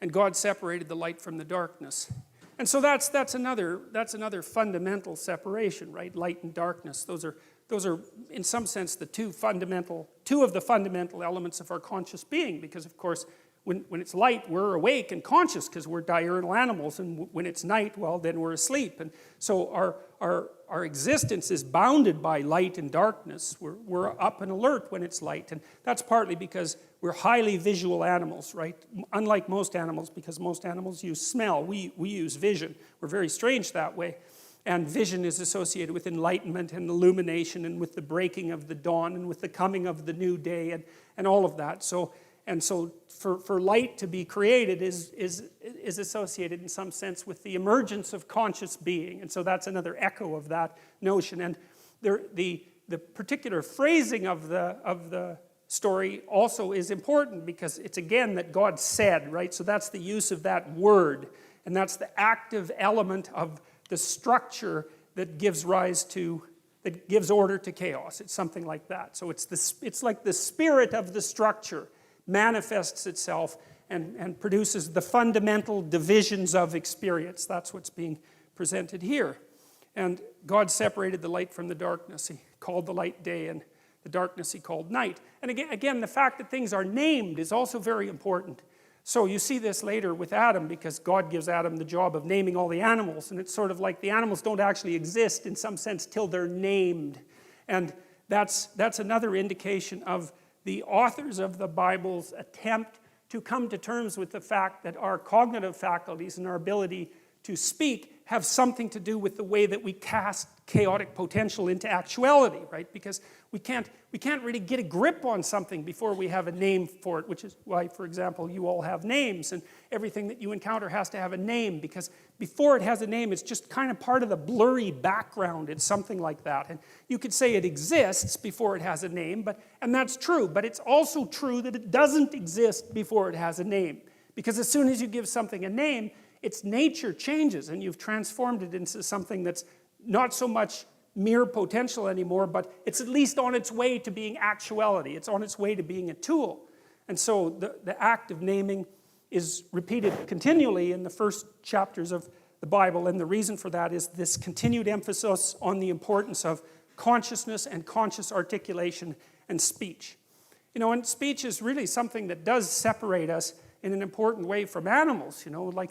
And God separated the light from the darkness. And so that's another fundamental separation, right? Light and darkness. Those are in some sense the two of the fundamental elements of our conscious being, because of course when it's light we're awake and conscious because we're diurnal animals, and when it's night, well, then we're asleep. And so our existence is bounded by light and darkness. We're up and alert when it's light, and that's partly because we're highly visual animals, right? Unlike most animals, because most animals use smell, we use vision. We're very strange that way. And vision is associated with enlightenment and illumination, and with the breaking of the dawn, and with the coming of the new day, and all of that. So for light to be created is associated in some sense with the emergence of conscious being. And so that's another echo of that notion. And the particular phrasing of the story also is important, because it's again that God said, right? So that's the use of that word, and that's the active element of the structure that gives order to chaos. It's something like that. So it's like the spirit of the structure manifests itself and produces the fundamental divisions of experience. That's what's being presented here. And God separated the light from the darkness. He called the light day, and the darkness he called night. And again, the fact that things are named is also very important. So you see this later with Adam, because God gives Adam the job of naming all the animals, and it's sort of like the animals don't actually exist in some sense till they're named. And that's another indication of the authors of the Bible's attempt to come to terms with the fact that our cognitive faculties and our ability to speak have something to do with the way that we cast chaotic potential into actuality, right? Because we can't really get a grip on something before we have a name for it, which is why, for example, you all have names, and everything that you encounter has to have a name, because before it has a name, it's just kind of part of the blurry background. It's something like that. And you could say it exists before it has a name, and that's true, but it's also true that it doesn't exist before it has a name. Because as soon as you give something a name, its nature changes, and you've transformed it into something that's not so much mere potential anymore, but it's at least on its way to being actuality. It's on its way to being a tool. And so the act of naming is repeated continually in the first chapters of the Bible, and the reason for that is this continued emphasis on the importance of consciousness and conscious articulation and speech. You know, and speech is really something that does separate us in an important way from animals, you know, like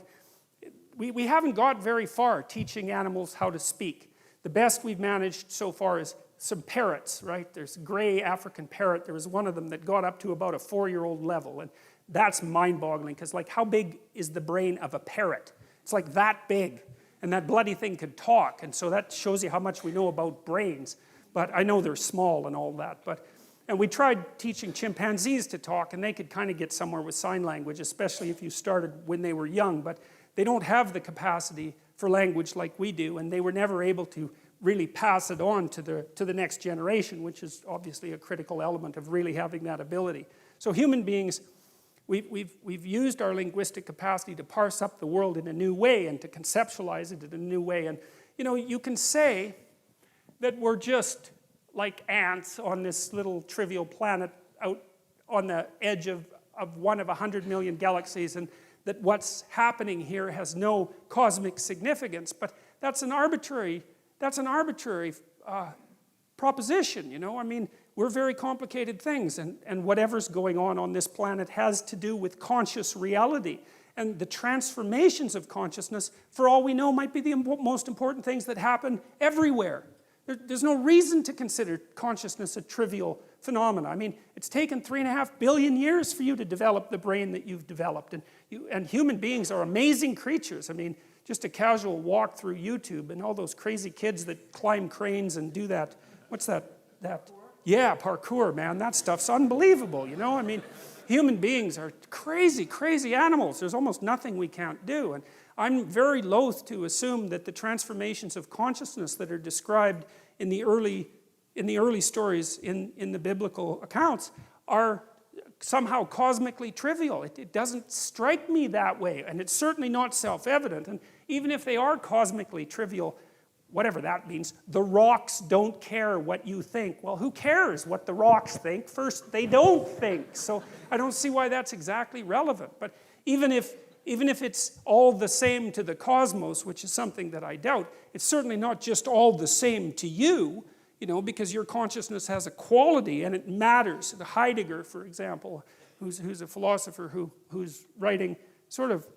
we haven't got very far teaching animals how to speak. The best we've managed so far is some parrots, right? There's a gray African parrot. There was one of them that got up to about a 4-year-old level, and that's mind-boggling, because like, how big is the brain of a parrot? It's like that big, and that bloody thing could talk, and so that shows you how much we know about brains. But I know they're small and all that, and we tried teaching chimpanzees to talk, and they could kind of get somewhere with sign language, especially if you started when they were young, but they don't have the capacity for language like we do, and they were never able to really pass it on to the next generation, which is obviously a critical element of really having that ability. So human beings, we've used our linguistic capacity to parse up the world in a new way and to conceptualize it in a new way. And you know, you can say that we're just like ants on this little trivial planet out on the edge of one of 100 million galaxies, and that what's happening here has no cosmic significance. But that's an arbitrary proposition, you know. I mean, we're very complicated things, and whatever's going on this planet has to do with conscious reality. And the transformations of consciousness, for all we know, might be the most important things that happen everywhere. There's no reason to consider consciousness a trivial phenomenon. I mean, it's taken 3.5 billion years for you to develop the brain that you've developed. And human beings are amazing creatures. I mean, just a casual walk through YouTube and all those crazy kids that climb cranes and do that. What's that? Yeah, parkour, man. That stuff's unbelievable, you know? I mean, human beings are crazy, crazy animals. There's almost nothing we can't do. And I'm very loath to assume that the transformations of consciousness that are described in the early stories in the biblical accounts are somehow cosmically trivial. It doesn't strike me that way, and it's certainly not self-evident. And even if they are cosmically trivial, whatever that means, the rocks don't care what you think. Well, who cares what the rocks think? First, they don't think. So I don't see why that's exactly relevant. But even if it's all the same to the cosmos, which is something that I doubt, it's certainly not just all the same to you, you know, because your consciousness has a quality and it matters. Heidegger, for example, who's a philosopher whose writing sort of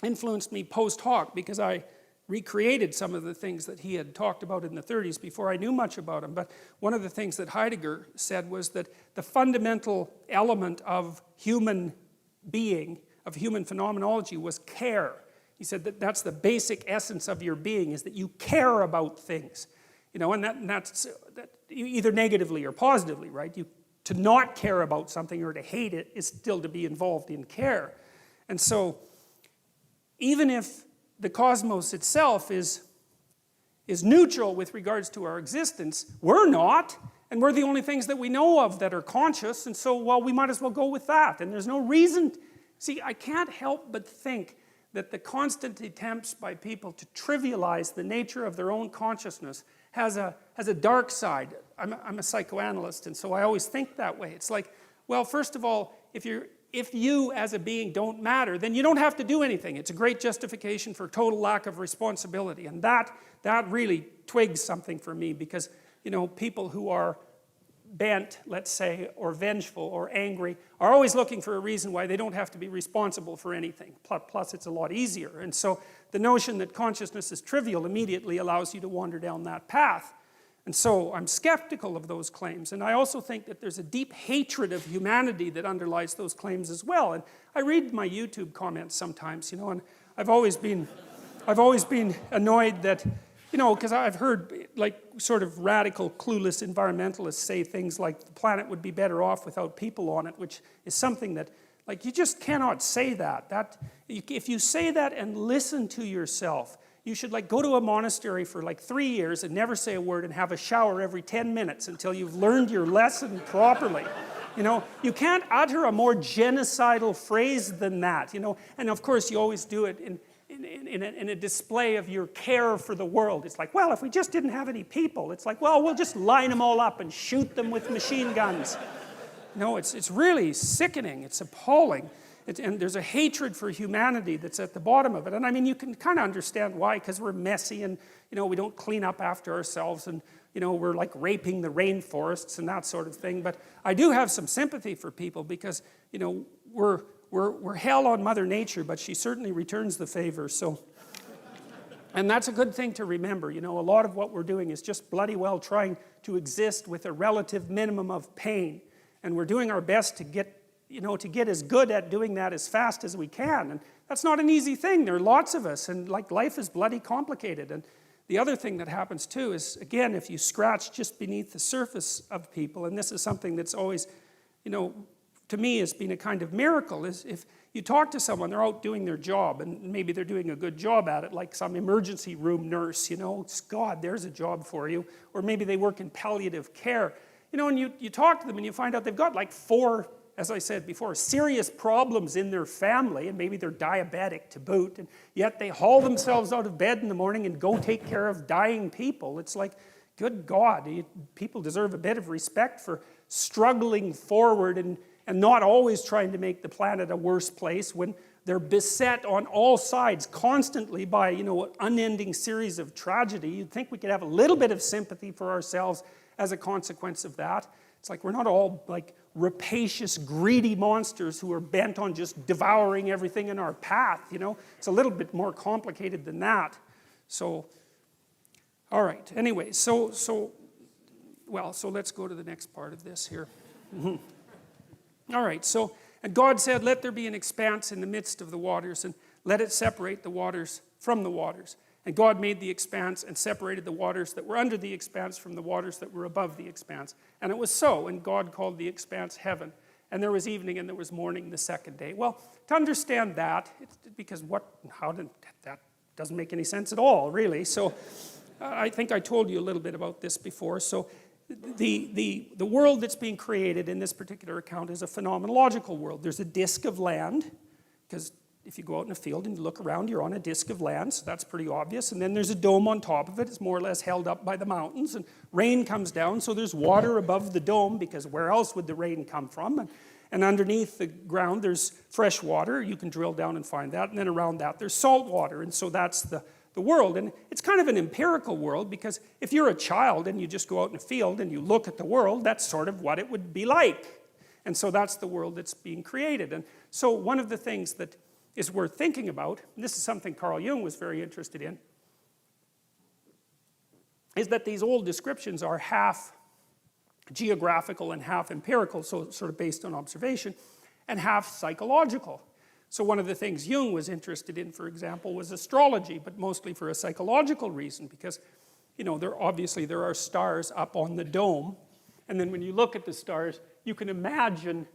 influenced me post hoc, because I recreated some of the things that he had talked about in the 30s before I knew much about him. But one of the things that Heidegger said was that the fundamental element of human being, of human phenomenology, was care. He said that that's the basic essence of your being, is that you care about things. You know, and that's either negatively or positively, right? To not care about something or to hate it is still to be involved in care. And so, even if the cosmos itself is neutral with regards to our existence, we're not, and we're the only things that we know of that are conscious, and so, well, we might as well go with that. And there's no reason. See, I can't help but think that the constant attempts by people to trivialize the nature of their own consciousness has a dark side. I'm a psychoanalyst, and so I always think that way. It's like, well, first of all, if if you as a being don't matter, then you don't have to do anything. It's a great justification for total lack of responsibility. And that really twigs something for me, because, you know, people who are bent, let's say, or vengeful or angry are always looking for a reason why they don't have to be responsible for anything. Plus it's a lot easier. And so the notion that consciousness is trivial immediately allows you to wander down that path. And so I'm skeptical of those claims. And I also think that there's a deep hatred of humanity that underlies those claims as well. And I read my YouTube comments sometimes, you know, and I've always been annoyed that, you know, because I've heard like sort of radical, clueless environmentalists say things like the planet would be better off without people on it, which is something that, like, you just cannot say that. If you say that and listen to yourself, you should like go to a monastery for like 3 years and never say a word and have a shower every 10 minutes until you've learned your lesson properly. You know, you can't utter a more genocidal phrase than that, you know. And of course you always do it in a display of your care for the world. It's like, well, if we just didn't have any people, it's like, well, we'll just line them all up and shoot them with machine guns. No, it's really sickening. It's appalling. And there's a hatred for humanity that's at the bottom of it. And I mean, you can kind of understand why, because we're messy and, you know, we don't clean up after ourselves, and, you know, we're like raping the rainforests and that sort of thing. But I do have some sympathy for people because, you know, we're hell on Mother Nature, but she certainly returns the favor. So, and that's a good thing to remember. You know, a lot of what we're doing is just bloody well trying to exist with a relative minimum of pain. And we're doing our best to get, you know, to get as good at doing that as fast as we can. And that's not an easy thing. There are lots of us, and like life is bloody complicated. And the other thing that happens too is, again, if you scratch just beneath the surface of people, and this is something that's always, you know, to me has been a kind of miracle, is if you talk to someone, they're out doing their job, and maybe they're doing a good job at it, like some emergency room nurse, you know, it's, God, there's a job for you. Or maybe they work in palliative care. You know, and you talk to them and you find out they've got like 4, as I said before, serious problems in their family, and maybe they're diabetic to boot, and yet they haul themselves out of bed in the morning and go take care of dying people. It's like, good God, people deserve a bit of respect for struggling forward and not always trying to make the planet a worse place when they're beset on all sides constantly by, you know, an unending series of tragedy. You'd think we could have a little bit of sympathy for ourselves as a consequence of that. It's like we're not all like rapacious, greedy monsters who are bent on just devouring everything in our path, you know. It's a little bit more complicated than that. So, all right. Anyway, so let's go to the next part of this here. All right, so, and God said, let there be an expanse in the midst of the waters, and let it separate the waters from the waters. And God made the expanse and separated the waters that were under the expanse from the waters that were above the expanse. And it was so, and God called the expanse heaven. And there was evening and there was morning the second day. Well, to understand that, because that doesn't make any sense at all, really. So I think I told you a little bit about this before. So the world that's being created in this particular account is a phenomenological world. There's a disk of land, because if you go out in a field and you look around, you're on a disk of land, so that's pretty obvious. And then there's a dome on top of it. It's more or less held up by the mountains, and rain comes down, so there's water above the dome, because where else would the rain come from? And underneath the ground, there's fresh water. You can drill down and find that. And then around that, there's salt water. And so that's the world. And it's kind of an empirical world, because if you're a child and you just go out in a field and you look at the world, that's sort of what it would be like. And so that's the world that's being created. And so one of the things that is worth thinking about, and this is something Carl Jung was very interested in, is that these old descriptions are half geographical and half empirical, so sort of based on observation, and half psychological. So one of the things Jung was interested in, for example, was astrology, but mostly for a psychological reason, because, you know, there are stars up on the dome, and then when you look at the stars, you can imagine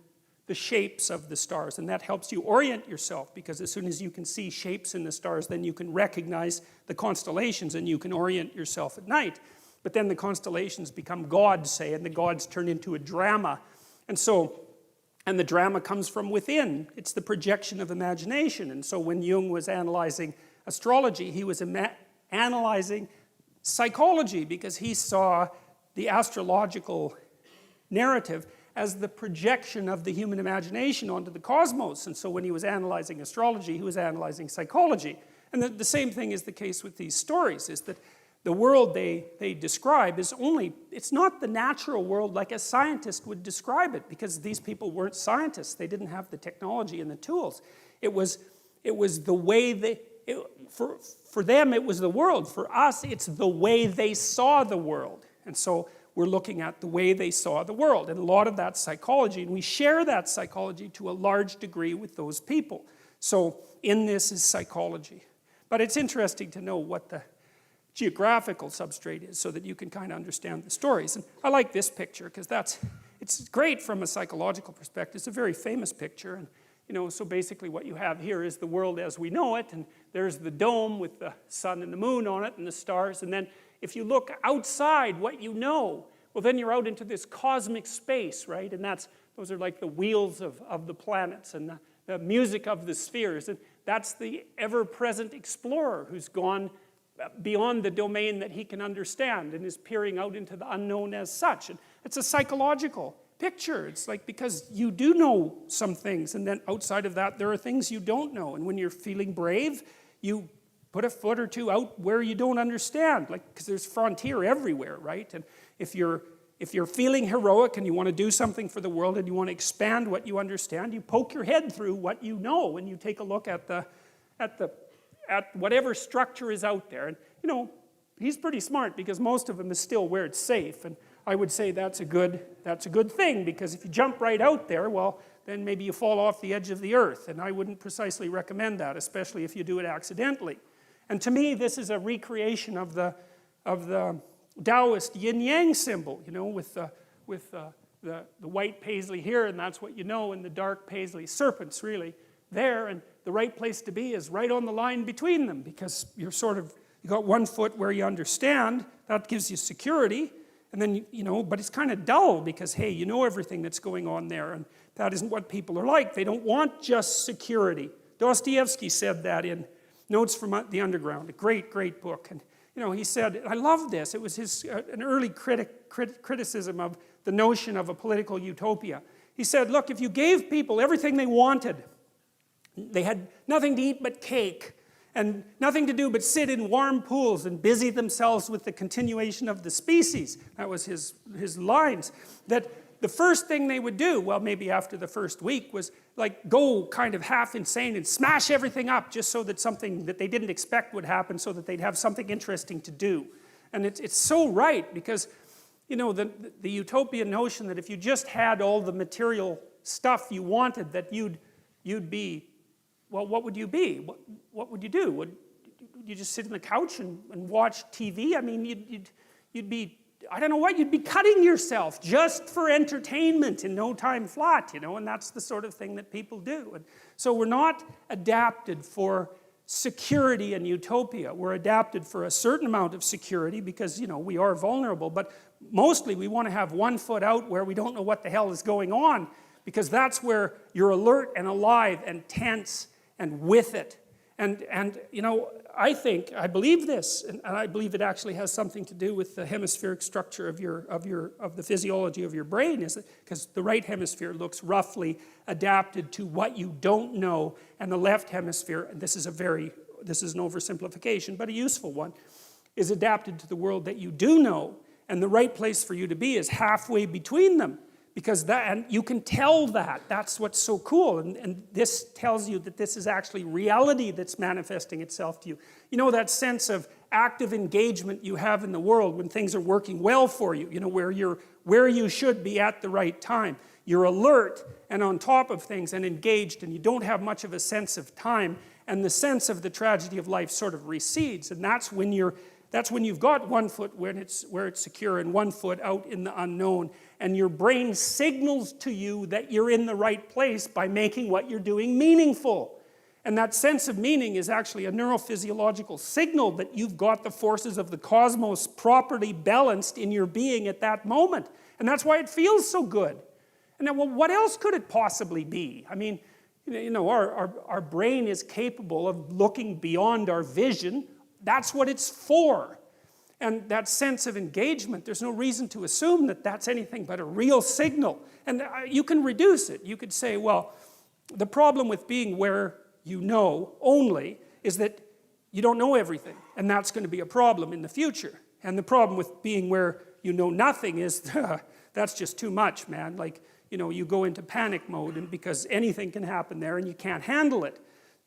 the shapes of the stars, and that helps you orient yourself, because as soon as you can see shapes in the stars, then you can recognize the constellations and you can orient yourself at night. But then the constellations become gods, say, and the gods turn into a drama. And the drama comes from within. It's the projection of imagination. And so when Jung was analyzing astrology, he was analyzing psychology, because he saw the astrological narrative as the projection of the human imagination onto the cosmos. And so when he was analyzing astrology, he was analyzing psychology. And the same thing is the case with these stories, is that the world they describe is it's not the natural world like a scientist would describe it, because these people weren't scientists. They didn't have the technology and the tools. It was the way for them it was the world. For us, it's the way they saw the world. And so we're looking at the way they saw the world. And a lot of that's psychology, and we share that psychology to a large degree with those people. So in this is psychology. But it's interesting to know what the geographical substrate is so that you can kind of understand the stories. And I like this picture because it's great from a psychological perspective. It's a very famous picture. And so basically what you have here is the world as we know it, and there's the dome with the sun and the moon on it and the stars. And then if you look outside what you know, well, then you're out into this cosmic space, right? And those are like the wheels of the planets and the music of the spheres. And that's the ever-present explorer who's gone beyond the domain that he can understand and is peering out into the unknown as such. And it's a psychological picture. It's like, because you do know some things, and then outside of that there are things you don't know. And when you're feeling brave, you put a foot or two out where you don't understand, like, because there's frontier everywhere, right? And if you're feeling heroic and you want to do something for the world and you want to expand what you understand, you poke your head through what you know and you take a look at whatever structure is out there. And he's pretty smart, because most of them is still where it's safe. And I would say that's a good thing, because if you jump right out there, well, then maybe you fall off the edge of the earth. And I wouldn't precisely recommend that, especially if you do it accidentally. And to me, this is a recreation of the Taoist yin-yang symbol, with the white paisley here, and that's what you know, and the dark paisley serpents really there. And the right place to be is right on the line between them, because you got one foot where you understand, that gives you security, and then, but it's kind of dull, because, hey, you know everything that's going on there, and that isn't what people are like. They don't want just security. Dostoevsky said that in Notes from the Underground, a great, great book. And he said, I love this, it was an early criticism of the notion of a political utopia. He said, look, if you gave people everything they wanted, they had nothing to eat but cake, and nothing to do but sit in warm pools and busy themselves with the continuation of the species. That was his lines. That the first thing they would do, well, maybe after the first week, was like go kind of half insane and smash everything up, just so that something that they didn't expect would happen, so that they'd have something interesting to do. And it's so right, because the utopian notion that if you just had all the material stuff you wanted, that you'd be, well, what would you be? What would you do? Would you just sit on the couch and watch TV? I mean, you'd be, I don't know what, you'd be cutting yourself just for entertainment in no time flat, and that's the sort of thing that people do. And so we're not adapted for security and utopia. We're adapted for a certain amount of security, because, we are vulnerable, but mostly we want to have one foot out where we don't know what the hell is going on, because that's where you're alert and alive and tense and with it. And I believe this, and I believe it actually has something to do with the hemispheric structure of the physiology of your brain, is because the right hemisphere looks roughly adapted to what you don't know, and the left hemisphere, and this is an oversimplification, but a useful one, is adapted to the world that you do know, and the right place for you to be is halfway between them. Because and you can tell that. That's what's so cool. And this tells you that this is actually reality that's manifesting itself to you. That sense of active engagement you have in the world when things are working well for you, where you should be at the right time. You're alert and on top of things and engaged, and you don't have much of a sense of time, and the sense of the tragedy of life sort of recedes. And that's when you've got one foot where it's secure and one foot out in the unknown, and your brain signals to you that you're in the right place by making what you're doing meaningful. And that sense of meaning is actually a neurophysiological signal that you've got the forces of the cosmos properly balanced in your being at that moment. And that's why it feels so good. And then, well, what else could it possibly be? I mean, our brain is capable of looking beyond our vision. That's what it's for. And that sense of engagement, there's no reason to assume that that's anything but a real signal. And you can reduce it. You could say, well, the problem with being where you know only is that you don't know everything. And that's going to be a problem in the future. And the problem with being where you know nothing is that's just too much, man. Like, you know, you go into panic mode and because anything can happen there and you can't handle it.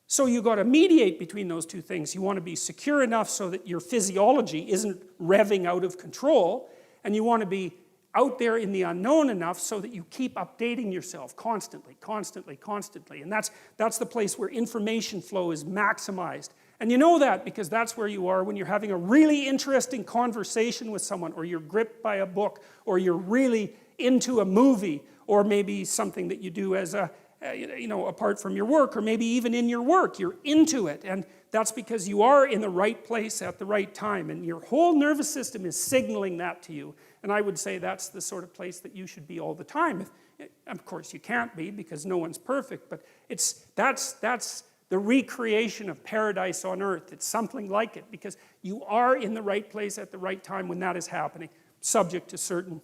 So you got to mediate between those two things. You want to be secure enough so that your physiology isn't revving out of control, and you want to be out there in the unknown enough so that you keep updating yourself constantly, constantly, constantly. And that's the place where information flow is maximized. And you know that because that's where you are when you're having a really interesting conversation with someone, or you're gripped by a book, or you're really into a movie, or maybe something that you do as a apart from your work, or maybe even in your work, you're into it. And that's because you are in the right place at the right time, and your whole nervous system is signaling that to you. And I would say that's the sort of place that you should be all the time. Of course, you can't be because no one's perfect, but that's the recreation of paradise on earth. It's something like it because you are in the right place at the right time when that is happening, subject to certain,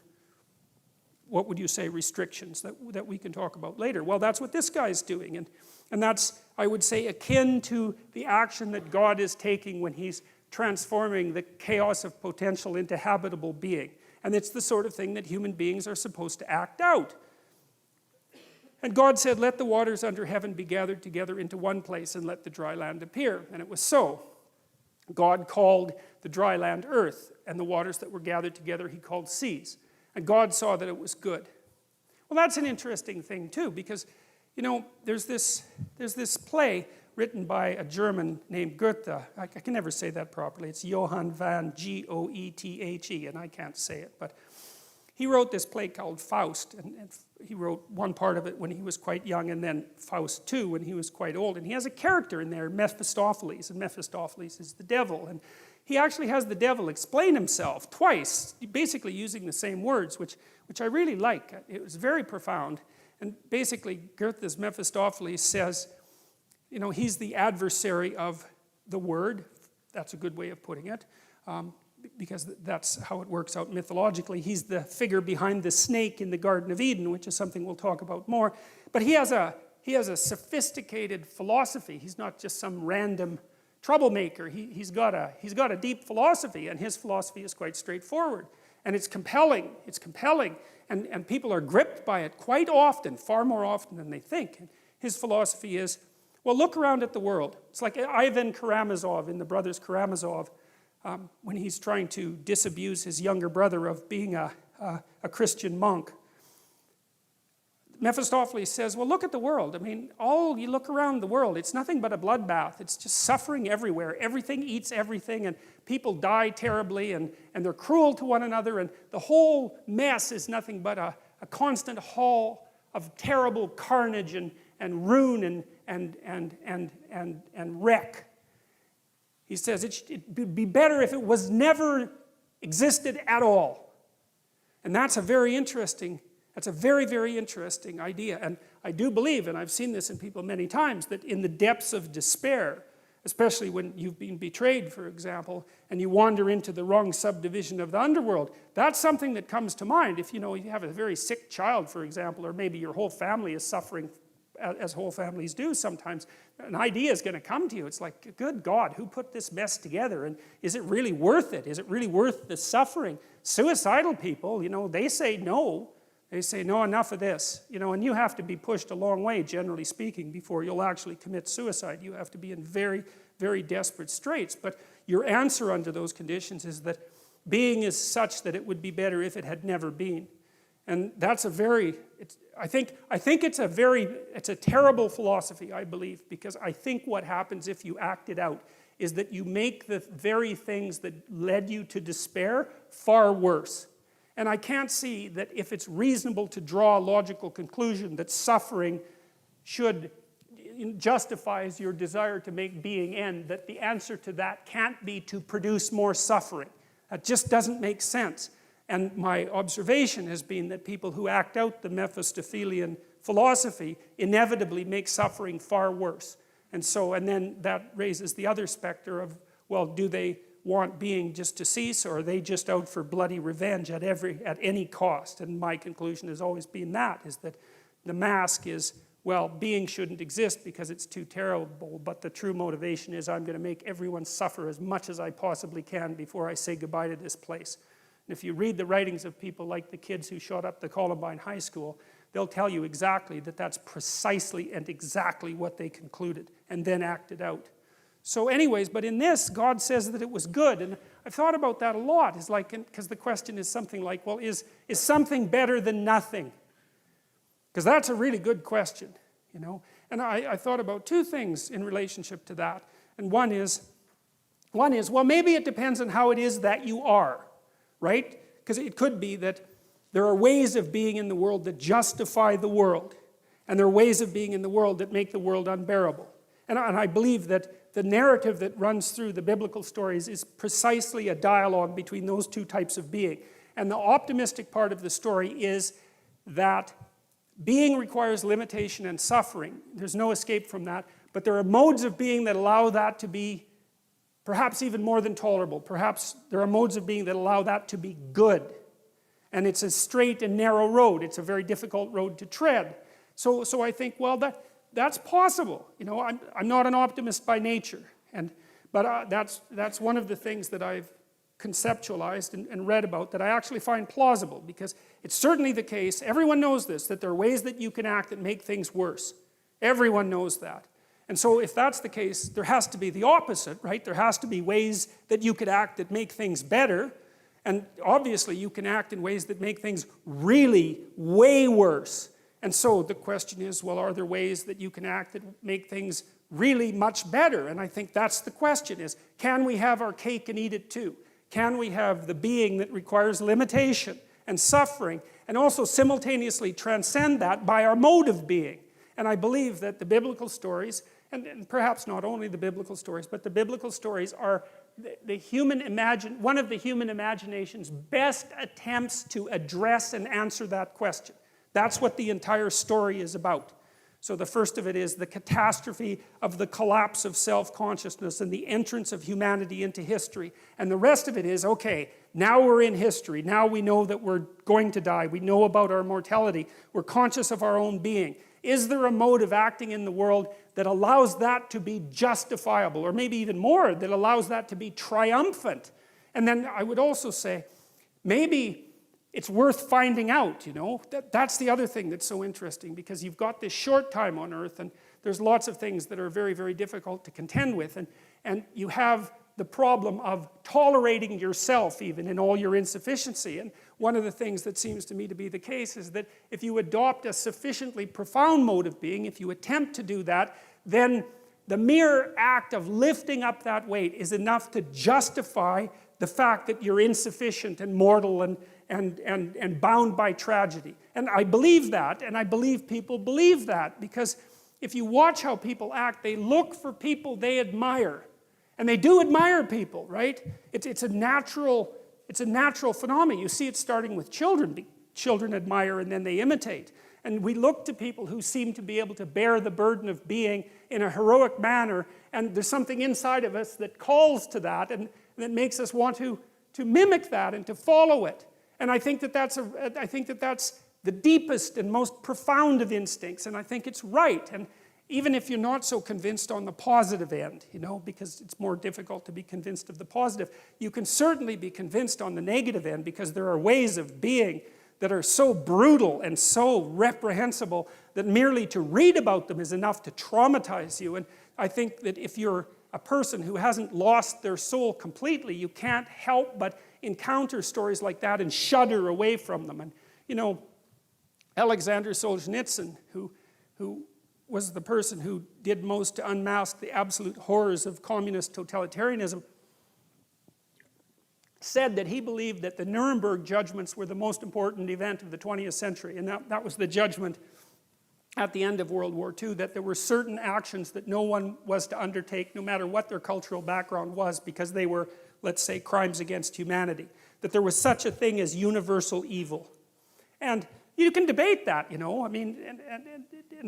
what would you say, restrictions that we can talk about later. Well, that's what this guy's doing. And that's, I would say, akin to the action that God is taking when he's transforming the chaos of potential into habitable being. And it's the sort of thing that human beings are supposed to act out. And God said, let the waters under heaven be gathered together into one place and let the dry land appear. And it was so. God called the dry land earth, and the waters that were gathered together he called seas. And God saw that it was good. Well, that's an interesting thing too, because, you know, there's this play written by a German named Goethe. I can never say that properly. It's Johann van Goethe, and I can't say it. But he wrote this play called Faust, and he wrote one part of it when he was quite young, and then Faust 2 when he was quite old. And he has a character in there, Mephistopheles, and Mephistopheles is the devil. And he actually has the devil explain himself twice, basically using the same words, which I really like. It was very profound. And basically, Goethe's Mephistopheles says, you know, he's the adversary of the word. That's a good way of putting it, because that's how it works out mythologically. He's the figure behind the snake in the Garden of Eden, which is something we'll talk about more. But he has a sophisticated philosophy. He's not just some random troublemaker. He's got a deep philosophy, and his philosophy is quite straightforward. And it's compelling. It's compelling. And people are gripped by it quite often, far more often than they think. And his philosophy is, well, look around at the world. It's like Ivan Karamazov in The Brothers Karamazov, when he's trying to disabuse his younger brother of being a Christian monk. Mephistopheles says, well, look at the world. I mean, you look around the world, it's nothing but a bloodbath. It's just suffering everywhere. Everything eats everything, and people die terribly, and they're cruel to one another, and the whole mess is nothing but a constant haul of terrible carnage and ruin and wreck. He says it'd be better if it was never existed at all. And that's a very, very interesting idea. And I do believe, and I've seen this in people many times, that in the depths of despair, especially when you've been betrayed, for example, and you wander into the wrong subdivision of the underworld, that's something that comes to mind. If you have a very sick child, for example, or maybe your whole family is suffering, as whole families do sometimes, an idea is going to come to you. It's like, good God, who put this mess together? And is it really worth it? Is it really worth the suffering? Suicidal people, they say no. They say, no, enough of this. And you have to be pushed a long way, generally speaking, before you'll actually commit suicide. You have to be in very, very desperate straits. But your answer under those conditions is that being is such that it would be better if it had never been. And that's I think it's a terrible philosophy, I believe, because I think what happens if you act it out is that you make the very things that led you to despair far worse. And I can't see that if it's reasonable to draw a logical conclusion that suffering justifies your desire to make being end, that the answer to that can't be to produce more suffering. That just doesn't make sense. And my observation has been that people who act out the Mephistophelian philosophy inevitably make suffering far worse. And then that raises the other specter of, well, do they want being just to cease, or are they just out for bloody revenge at any cost? And my conclusion has always been that, is that the mask is, well, being shouldn't exist because it's too terrible, but the true motivation is I'm going to make everyone suffer as much as I possibly can before I say goodbye to this place. And if you read the writings of people like the kids who shot up the Columbine High School, they'll tell you exactly that that's precisely and exactly what they concluded and then acted out. So anyways, but in this, God says that it was good. And I've thought about that a lot. It's like, because the question is something like, well, is something better than nothing? Because that's a really good question, you know. And I thought about two things in relationship to that. And one is, well, maybe it depends on how it is that you are, right? Because it could be that there are ways of being in the world that justify the world. And there are ways of being in the world that make the world unbearable. And I believe that the narrative that runs through the biblical stories is precisely a dialogue between those two types of being. And the optimistic part of the story is that being requires limitation and suffering. There's no escape from that. But there are modes of being that allow that to be perhaps even more than tolerable. Perhaps there are modes of being that allow that to be good. And it's a straight and narrow road. It's a very difficult road to tread. So I think, well, that's possible. You know, I'm not an optimist by nature, but that's one of the things that I've conceptualized and read about that I actually find plausible, because it's certainly the case, everyone knows this, that there are ways that you can act that make things worse. Everyone knows that. And so if that's the case, there has to be the opposite, right? There has to be ways that you could act that make things better, and obviously you can act in ways that make things really way worse. And so the question is, well, are there ways that you can act that make things really much better? And I think that's the question, is, can we have our cake and eat it too? Can we have the being that requires limitation and suffering, and also simultaneously transcend that by our mode of being? And I believe that the biblical stories, and perhaps not only the biblical stories, but the biblical stories are one of the human imagination's best attempts to address and answer that question. That's what the entire story is about. So the first of it is the catastrophe of the collapse of self-consciousness and the entrance of humanity into history. And the rest of it is, okay, now we're in history. Now we know that we're going to die. We know about our mortality. We're conscious of our own being. Is there a mode of acting in the world that allows that to be justifiable, or maybe even more, that allows that to be triumphant? And then I would also say, maybe it's worth finding out, you know. That's the other thing that's so interesting, because you've got this short time on earth, and there's lots of things that are very, very difficult to contend with, and you have the problem of tolerating yourself even in all your insufficiency. And one of the things that seems to me to be the case is that if you adopt a sufficiently profound mode of being, if you attempt to do that, then the mere act of lifting up that weight is enough to justify the fact that you're insufficient and mortal and bound by tragedy. And I believe that, and I believe people believe that, because if you watch how people act, they look for people they admire. And they do admire people, right? It's a natural phenomenon. You see it starting with children. Children admire and then they imitate. And we look to people who seem to be able to bear the burden of being in a heroic manner, and there's something inside of us that calls to that, and that makes us want to mimic that and to follow it. And I think that that's the deepest and most profound of instincts, and I think it's right. And even if you're not so convinced on the positive end, you know, because it's more difficult to be convinced of the positive, you can certainly be convinced on the negative end, because there are ways of being that are so brutal and so reprehensible that merely to read about them is enough to traumatize you. And I think that if you're a person who hasn't lost their soul completely, you can't help but encounter stories like that and shudder away from them. And, you know, Alexander Solzhenitsyn, who was the person who did most to unmask the absolute horrors of communist totalitarianism, said that he believed that the Nuremberg judgments were the most important event of the 20th century. And that was the judgment at the end of World War II, that there were certain actions that no one was to undertake, no matter what their cultural background was, because they were, let's say, crimes against humanity. That there was such a thing as universal evil. And you can debate that, you know, I mean,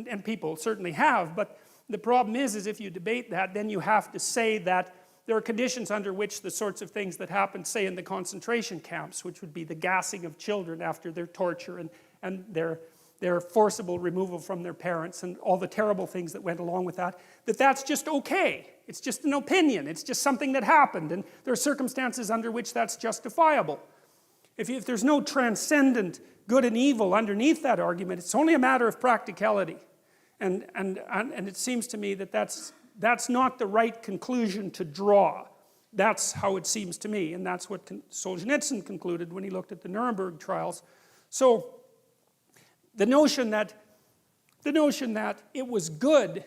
and people certainly have, but the problem is if you debate that, then you have to say that there are conditions under which the sorts of things that happen, say, in the concentration camps, which would be the gassing of children after their torture and their forcible removal from their parents and all the terrible things that went along with that, that's just okay. It's just an opinion. It's just something that happened, and there are circumstances under which that's justifiable. If there's no transcendent good and evil underneath that argument, it's only a matter of practicality. And it seems to me that that's not the right conclusion to draw. That's how it seems to me, and that's what Solzhenitsyn concluded when he looked at the Nuremberg trials. So the notion that it was good,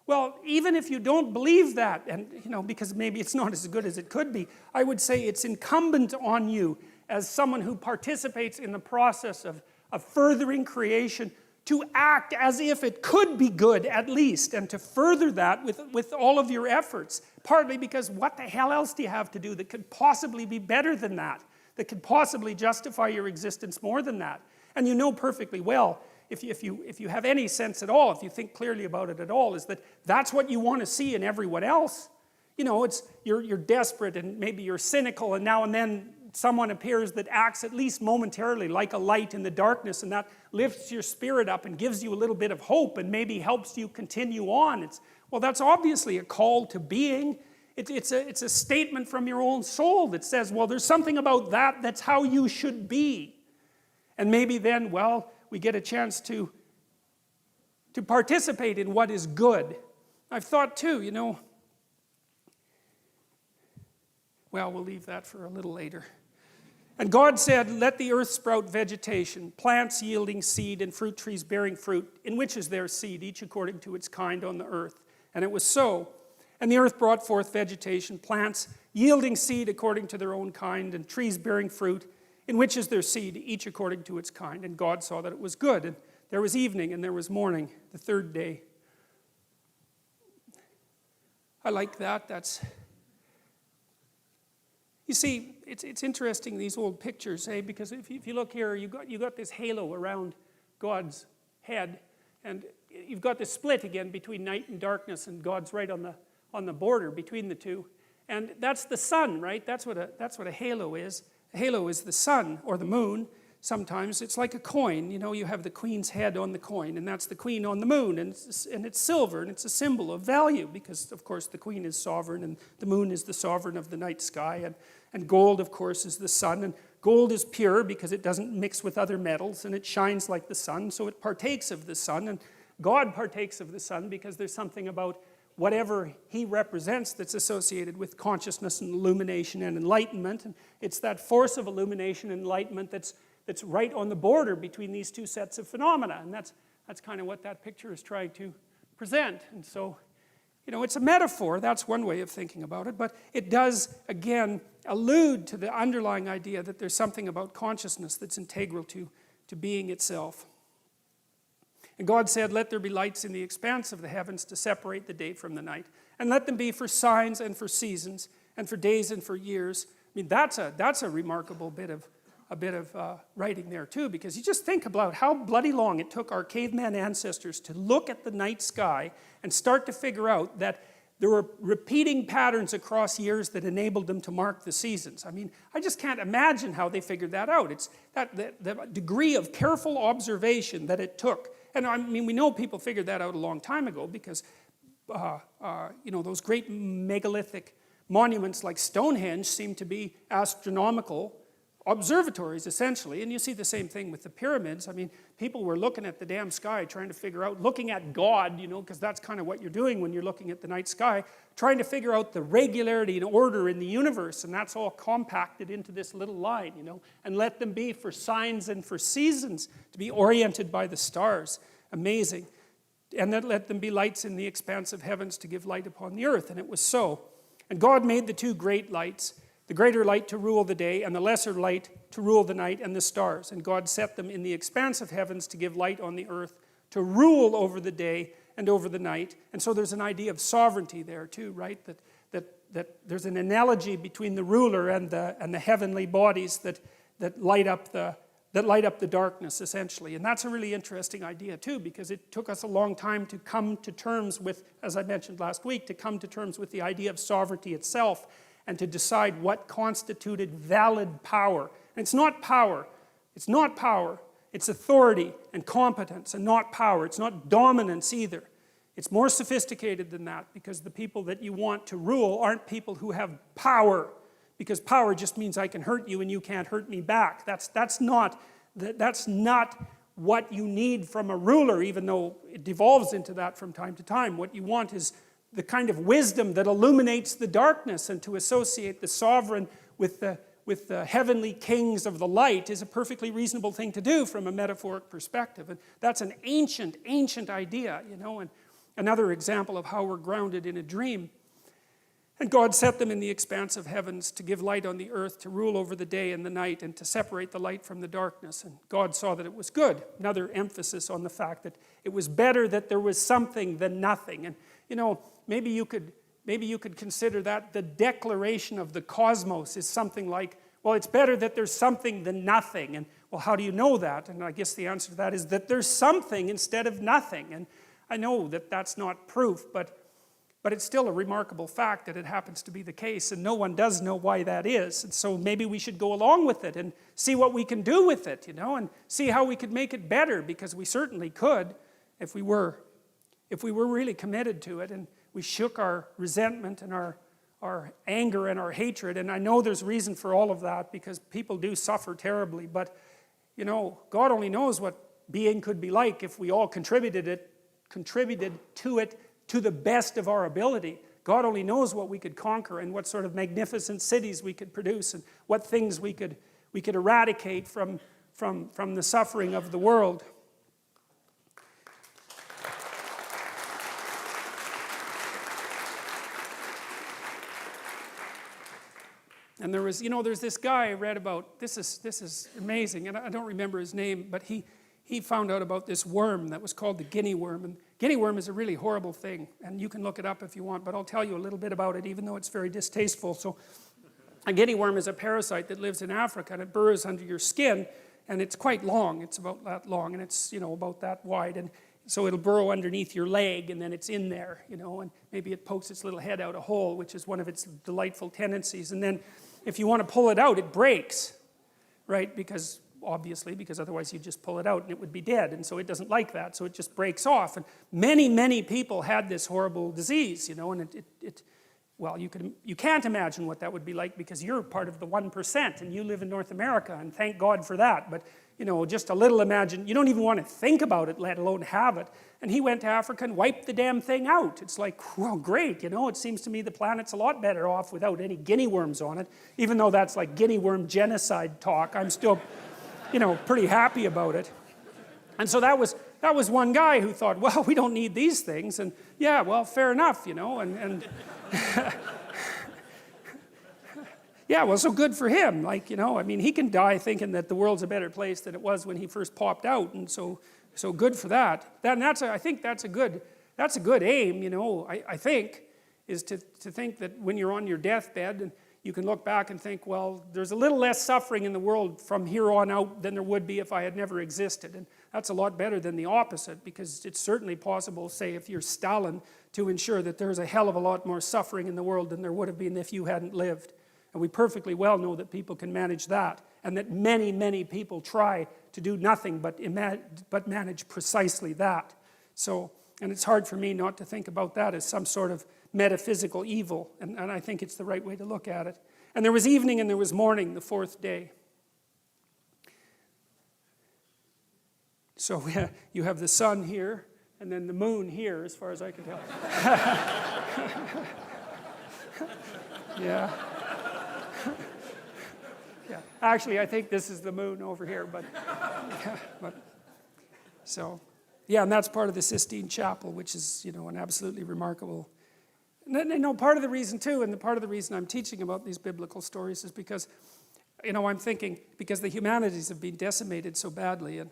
well, even if you don't believe that, and because maybe it's not as good as it could be, I would say it's incumbent on you as someone who participates in the process of furthering creation to act as if it could be good at least, and to further that with all of your efforts. Partly because what the hell else do you have to do that could possibly be better than that could possibly justify your existence more than that? And you know perfectly well, if you have any sense at all, if you think clearly about it at all, is that that's what you want to see in everyone else. You're desperate and maybe you're cynical, and now and then someone appears that acts at least momentarily like a light in the darkness, and that lifts your spirit up and gives you a little bit of hope and maybe helps you continue on. Well, that's obviously a call to being. It's a statement from your own soul that says, well, there's something about that's how you should be. And maybe then, well, we get a chance to participate in what is good. I've thought too, well, we'll leave that for a little later. And God said, let the earth sprout vegetation, plants yielding seed and fruit trees bearing fruit, in which is their seed, each according to its kind on the earth. And it was so. And the earth brought forth vegetation, plants yielding seed according to their own kind, and trees bearing fruit, in which is their seed, each according to its kind. And God saw that it was good. And there was evening and there was morning, the third day. I like that. You see, it's interesting, these old pictures, because if you look here, you got this halo around God's head, and you've got this split again between night and darkness, and God's right on the border between the two. And that's the sun, right? That's what a halo is. A halo is the sun or the moon. Sometimes it's like a coin. You have the queen's head on the coin, and that's the queen on the moon, and it's silver, and it's a symbol of value because, of course, the queen is sovereign, and the moon is the sovereign of the night sky, and gold, of course, is the sun, and gold is pure because it doesn't mix with other metals, and it shines like the sun, so it partakes of the sun, and God partakes of the sun because there's something about whatever he represents that's associated with consciousness and illumination and enlightenment, and it's that force of illumination and enlightenment that's right on the border between these two sets of phenomena, and that's kind of what that picture is trying to present. And so, it's a metaphor, that's one way of thinking about it, but it does, again, allude to the underlying idea that there's something about consciousness that's integral to being itself. And God said, let there be lights in the expanse of the heavens to separate the day from the night, and let them be for signs and for seasons, and for days and for years. I mean, that's a remarkable bit of writing there too, because you just think about how bloody long it took our caveman ancestors to look at the night sky and start to figure out that there were repeating patterns across years that enabled them to mark the seasons. I mean, I just can't imagine how they figured that out. It's the degree of careful observation that it took. And I mean, we know people figured that out a long time ago because, those great megalithic monuments like Stonehenge seem to be astronomical observatories, essentially, and you see the same thing with the pyramids. I mean, people were looking at the damn sky, trying to figure out, looking at God, because that's kind of what you're doing when you're looking at the night sky, trying to figure out the regularity and order in the universe, and that's all compacted into this little line, and let them be for signs and for seasons, to be oriented by the stars. Amazing. And then let them be lights in the expanse of heavens to give light upon the earth, and it was so. And God made the two great lights, the greater light to rule the day, and the lesser light to rule the night and the stars. And God set them in the expanse of heavens to give light on the earth, to rule over the day and over the night. And so there's an idea of sovereignty there too, right? That there's an analogy between the ruler and the heavenly bodies that light up the that light up the darkness, essentially. And that's a really interesting idea, too, because it took us a long time to come to terms with, as I mentioned last week, to come to terms with the idea of sovereignty itself and to decide what constituted valid power. And it's not power. It's not power. It's authority and competence and not power. It's not dominance either. It's more sophisticated than that, because the people that you want to rule aren't people who have power, because power just means I can hurt you and you can't hurt me back. That's not what you need from a ruler, even though it devolves into that from time to time. What you want is the kind of wisdom that illuminates the darkness, and to associate the sovereign with the heavenly kings of the light is a perfectly reasonable thing to do from a metaphoric perspective. And that's an ancient, ancient idea, you know, and another example of how we're grounded in a dream. And God set them in the expanse of heavens to give light on the earth, to rule over the day and the night, and to separate the light from the darkness. And God saw that it was good. Another emphasis on the fact that it was better that there was something than nothing. And, you know, maybe you could consider that the declaration of the cosmos is something like, well, it's better that there's something than nothing. And, well, how do you know that? And I guess the answer to that is that there's something instead of nothing. And I know that that's not proof, but it's still a remarkable fact that it happens to be the case, and no one does know why that is. And so maybe we should go along with it and see what we can do with it, you know, and see how we could make it better, because we certainly could if we were really committed to it, and we shook our resentment and our anger and our hatred. And I know there's reason for all of that, because people do suffer terribly, but, you know, God only knows what being could be like if we all contributed to it to the best of our ability. God only knows what we could conquer, and what sort of magnificent cities we could produce, and what things we could eradicate from the suffering of the world. And there's this guy I read about. This is amazing, and I don't remember his name, but he found out about this worm that was called the guinea worm. And guinea worm is a really horrible thing, and you can look it up if you want, but I'll tell you a little bit about it, even though it's very distasteful. So a guinea worm is a parasite that lives in Africa, and it burrows under your skin, and it's quite long. It's about that long, and it's, you know, about that wide. And so it'll burrow underneath your leg, and then it's in there, you know, and maybe it pokes its little head out a hole, which is one of its delightful tendencies. And then if you want to pull it out, it breaks, right? Obviously, because otherwise you'd just pull it out and it would be dead. And so it doesn't like that, so it just breaks off. And many, many people had this horrible disease, you know, and well, you can't imagine what that would be like, because you're part of the 1% and you live in North America, and thank God for that. But, you know, just a little imagine, you don't even want to think about it, let alone have it. And he went to Africa and wiped the damn thing out. It's like, well, great, you know, it seems to me the planet's a lot better off without any guinea worms on it. Even though that's like guinea worm genocide talk, I'm still, you know, pretty happy about it. And so that was one guy who thought, well, we don't need these things. And yeah, well, fair enough, you know, and yeah, well, so good for him. Like, you know, I mean, he can die thinking that the world's a better place than it was when he first popped out, and so good for that. I think that's a good aim, you know, I think, is to think that when you're on your deathbed, and you can look back and think, well, there's a little less suffering in the world from here on out than there would be if I had never existed. And that's a lot better than the opposite, because it's certainly possible, say, if you're Stalin, to ensure that there's a hell of a lot more suffering in the world than there would have been if you hadn't lived. And we perfectly well know that people can manage that, and that many, many people try to do nothing but manage precisely that. So, and it's hard for me not to think about that as some sort of metaphysical evil, and I think it's the right way to look at it. And there was evening and there was morning, the fourth day. So you have the sun here, and then the moon here, as far as I can tell. Yeah. Yeah. Actually, I think this is the moon over here, but so, yeah, and that's part of the Sistine Chapel, which is, you know, an absolutely remarkable. No, part of the reason too, and part of the reason I'm teaching about these biblical stories is because, you know, I'm thinking, because the humanities have been decimated so badly,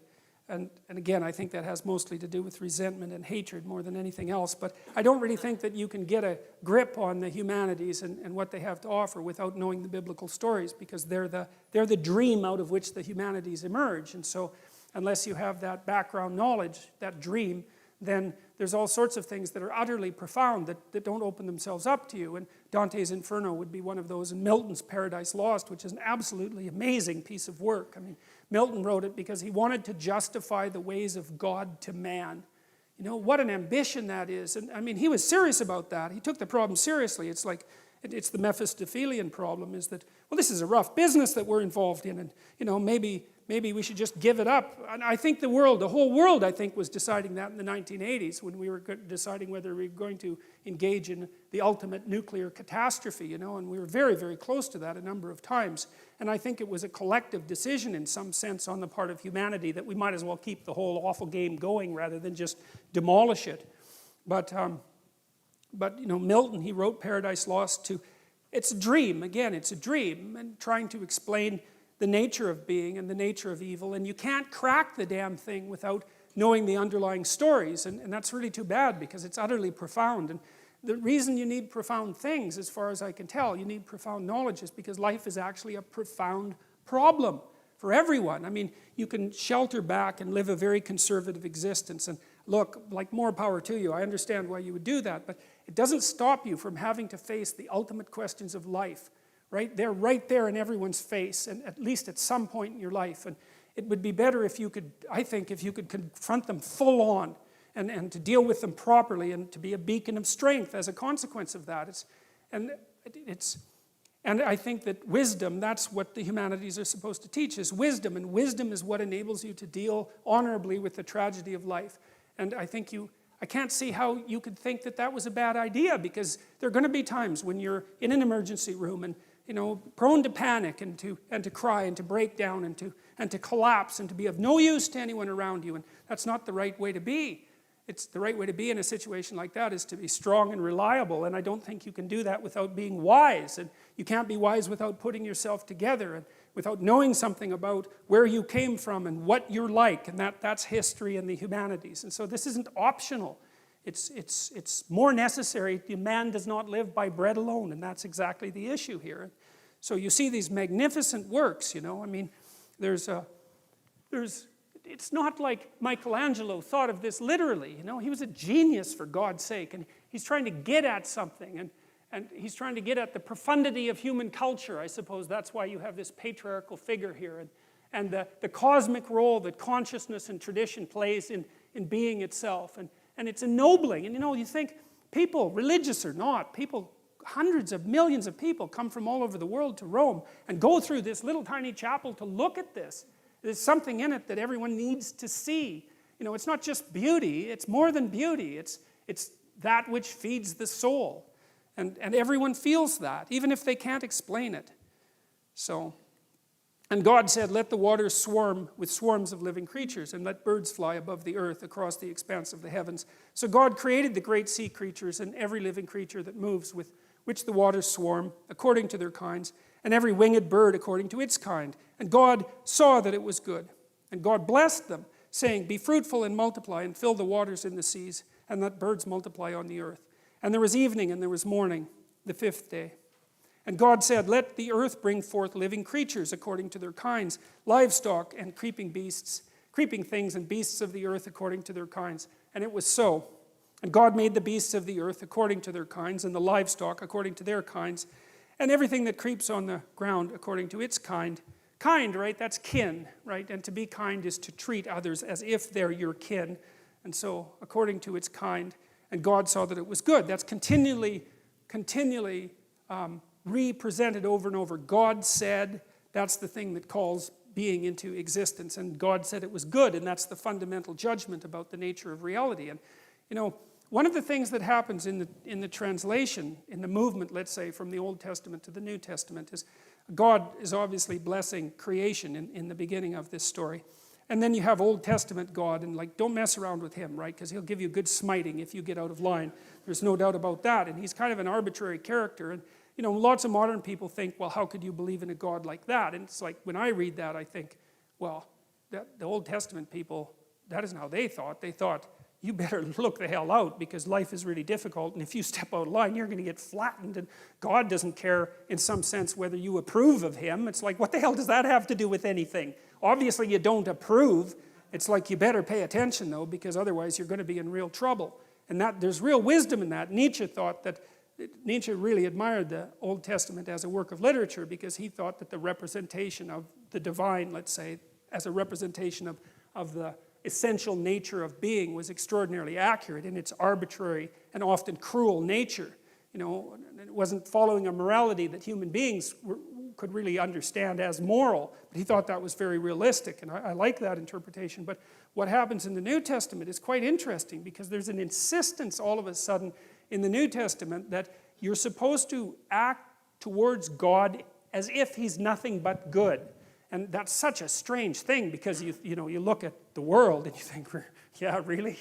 And again, I think that has mostly to do with resentment and hatred more than anything else. But I don't really think that you can get a grip on the humanities and what they have to offer without knowing the biblical stories, because they're the dream out of which the humanities emerge. And so unless you have that background knowledge, that dream, then there's all sorts of things that are utterly profound that don't open themselves up to you. And Dante's Inferno would be one of those, and Milton's Paradise Lost, which is an absolutely amazing piece of work. I mean, Milton wrote it because he wanted to justify the ways of God to man. You know, what an ambition that is. And I mean, he was serious about that. He took the problem seriously. It's like, it's the Mephistophelian problem, is that, well, this is a rough business that we're involved in, and, you know, maybe we should just give it up. And I think the whole world, I think, was deciding that in the 1980s when we were deciding whether we were going to engage in the ultimate nuclear catastrophe, you know, and we were very, very close to that a number of times. And I think it was a collective decision in some sense on the part of humanity that we might as well keep the whole awful game going rather than just demolish it. But you know, Milton, he wrote Paradise Lost to, it's a dream, again, it's a dream, and trying to explain the nature of being and the nature of evil, and you can't crack the damn thing without knowing the underlying stories, and that's really too bad because it's utterly profound. And the reason you need profound things, as far as I can tell, you need profound knowledge, is because life is actually a profound problem for everyone. I mean, you can shelter back and live a very conservative existence, and look, like, more power to you. I understand why you would do that, but it doesn't stop you from having to face the ultimate questions of life. Right? They're right there in everyone's face, and at least at some point in your life. And it would be better if you could, I think, if you could confront them full on and to deal with them properly and to be a beacon of strength as a consequence of that. And I think that wisdom, that's what the humanities are supposed to teach, is wisdom. And wisdom is what enables you to deal honorably with the tragedy of life. And I think I can't see how you could think that that was a bad idea, because there are going to be times when you're in an emergency room and, you know, prone to panic and to cry and to break down and to collapse and to be of no use to anyone around you. And that's not the right way to be. It's the right way to be in a situation like that is to be strong and reliable. And I don't think you can do that without being wise. And you can't be wise without putting yourself together and without knowing something about where you came from and what you're like. And that's history and the humanities. And so this isn't optional. It's more necessary. Man does not live by bread alone, and that's exactly the issue here. So you see these magnificent works, you know. I mean, it's not like Michelangelo thought of this literally, you know. He was a genius, for God's sake, and he's trying to get at something, and he's trying to get at the profundity of human culture. I suppose that's why you have this patriarchal figure here, and the cosmic role that consciousness and tradition plays in being itself. And it's ennobling. And you know, you think people, religious or not, people, hundreds of millions of people come from all over the world to Rome and go through this little tiny chapel to look at this. There's something in it that everyone needs to see. You know, it's not just beauty, it's more than beauty. It's that which feeds the soul. And everyone feels that, even if they can't explain it. So, and God said, let the waters swarm with swarms of living creatures, and let birds fly above the earth across the expanse of the heavens. So God created the great sea creatures and every living creature that moves, with which the waters swarm, according to their kinds, and every winged bird according to its kind. And God saw that it was good. And God blessed them, saying, be fruitful and multiply, and fill the waters in the seas, and let birds multiply on the earth. And there was evening and there was morning, the fifth day. And God said, let the earth bring forth living creatures according to their kinds, livestock and creeping things and beasts of the earth according to their kinds. And it was so. And God made the beasts of the earth according to their kinds, and the livestock according to their kinds, and everything that creeps on the ground according to its kind. Kind, right? That's kin, right? And to be kind is to treat others as if they're your kin. And so, according to its kind. And God saw that it was good. That's continually represented over and over. God said, that's the thing that calls being into existence, and God said it was good, and that's the fundamental judgment about the nature of reality. And you know, one of the things that happens in the translation, in the movement, let's say, from the Old Testament to the New Testament, is God is obviously blessing creation in the beginning of this story. And then you have Old Testament God, and like, don't mess around with him, right? Because he'll give you good smiting if you get out of line. There's no doubt about that. And he's kind of an arbitrary character. And you know, lots of modern people think, well, how could you believe in a God like that? And it's like, when I read that, I think, well, the Old Testament people, that isn't how they thought. They thought, you better look the hell out because life is really difficult, and if you step out of line, you're going to get flattened, and God doesn't care, in some sense, whether you approve of him. It's like, what the hell does that have to do with anything? Obviously, you don't approve. It's like, you better pay attention, though, because otherwise you're going to be in real trouble. And that there's real wisdom in that. Nietzsche really admired the Old Testament as a work of literature because he thought that the representation of the divine, let's say, as a representation of the essential nature of being was extraordinarily accurate in its arbitrary and often cruel nature. It wasn't following a morality that human beings could really understand as moral, but he thought that was very realistic, and I like that interpretation. But what happens in the New Testament is quite interesting because there's an insistence all of a sudden in the New Testament that you're supposed to act towards God as if he's nothing but good. And that's such a strange thing because you look at the world and you think, yeah, really?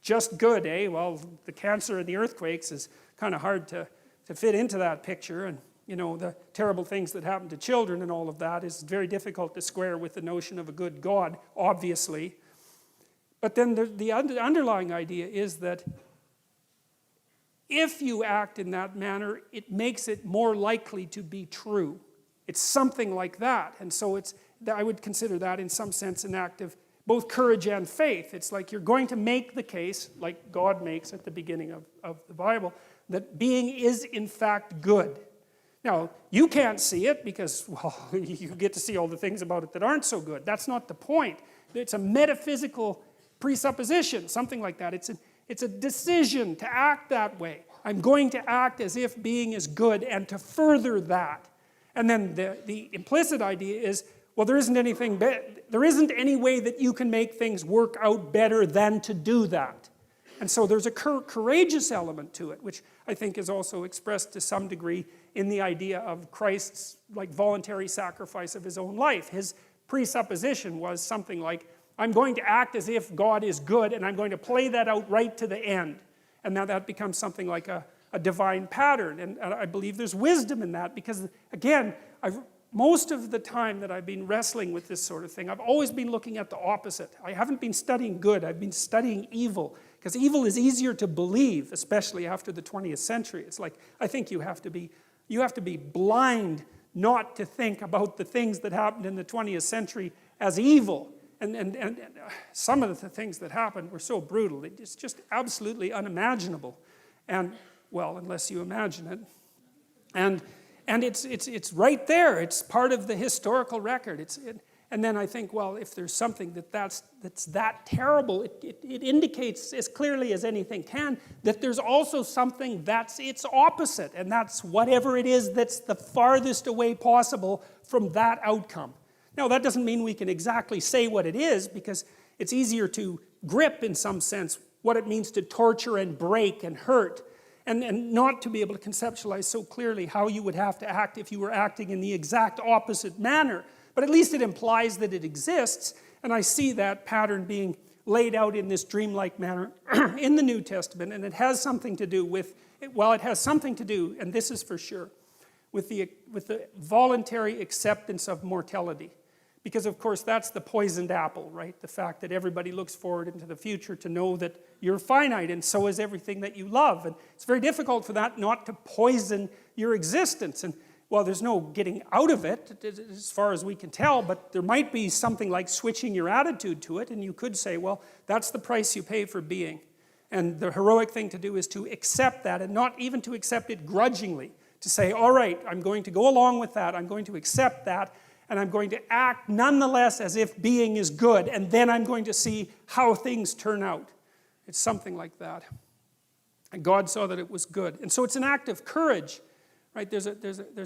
Just good, eh? Well, the cancer and the earthquakes is kind of hard to fit into that picture. And, the terrible things that happen to children and all of that is very difficult to square with the notion of a good God, obviously. But then the underlying idea is that if you act in that manner, it makes it more likely to be true. It's something like that. And so I would consider that in some sense an act of both courage and faith. It's like you're going to make the case, like God makes at the beginning of the Bible, that being is in fact good. Now, you can't see it because, well, you get to see all the things about it that aren't so good. That's not the point. It's a metaphysical presupposition, something like that. It's a decision to act that way. I'm going to act as if being is good and to further that. And then the implicit idea is, well, there isn't any way that you can make things work out better than to do that. And so there's a courageous element to it, which I think is also expressed to some degree in the idea of Christ's voluntary sacrifice of his own life. His presupposition was something like, I'm going to act as if God is good, and I'm going to play that out right to the end. And now that becomes something like a divine pattern. And I believe there's wisdom in that because, again, most of the time that I've been wrestling with this sort of thing, I've always been looking at the opposite. I haven't been studying good, I've been studying evil. Because evil is easier to believe, especially after the 20th century. It's like, I think you have to be blind not to think about the things that happened in the 20th century as evil. And some of the things that happened were so brutal, it's just absolutely unimaginable. And, well, unless you imagine it. And it's right there. It's part of the historical record. And then I think, well, if there's something that's that terrible, it indicates as clearly as anything can that there's also something that's its opposite, and that's whatever it is that's the farthest away possible from that outcome. Now, that doesn't mean we can exactly say what it is, because it's easier to grip, in some sense, what it means to torture and break and hurt, and not to be able to conceptualize so clearly how you would have to act if you were acting in the exact opposite manner. But at least it implies that it exists, and I see that pattern being laid out in this dreamlike manner in the New Testament, and it has something to do with, it has something to do, and this is for sure, with the voluntary acceptance of mortality. Because, of course, that's the poisoned apple, right? The fact that everybody looks forward into the future to know that you're finite, and so is everything that you love. And it's very difficult for that not to poison your existence. And, well, there's no getting out of it, as far as we can tell, but there might be something like switching your attitude to it, and you could say, well, that's the price you pay for being. And the heroic thing to do is to accept that, and not even to accept it grudgingly. To say, all right, I'm going to go along with that, I'm going to accept that, and I'm going to act nonetheless as if being is good, and then I'm going to see how things turn out. It's something like that. And God saw that it was good. And so it's an act of courage, right? There's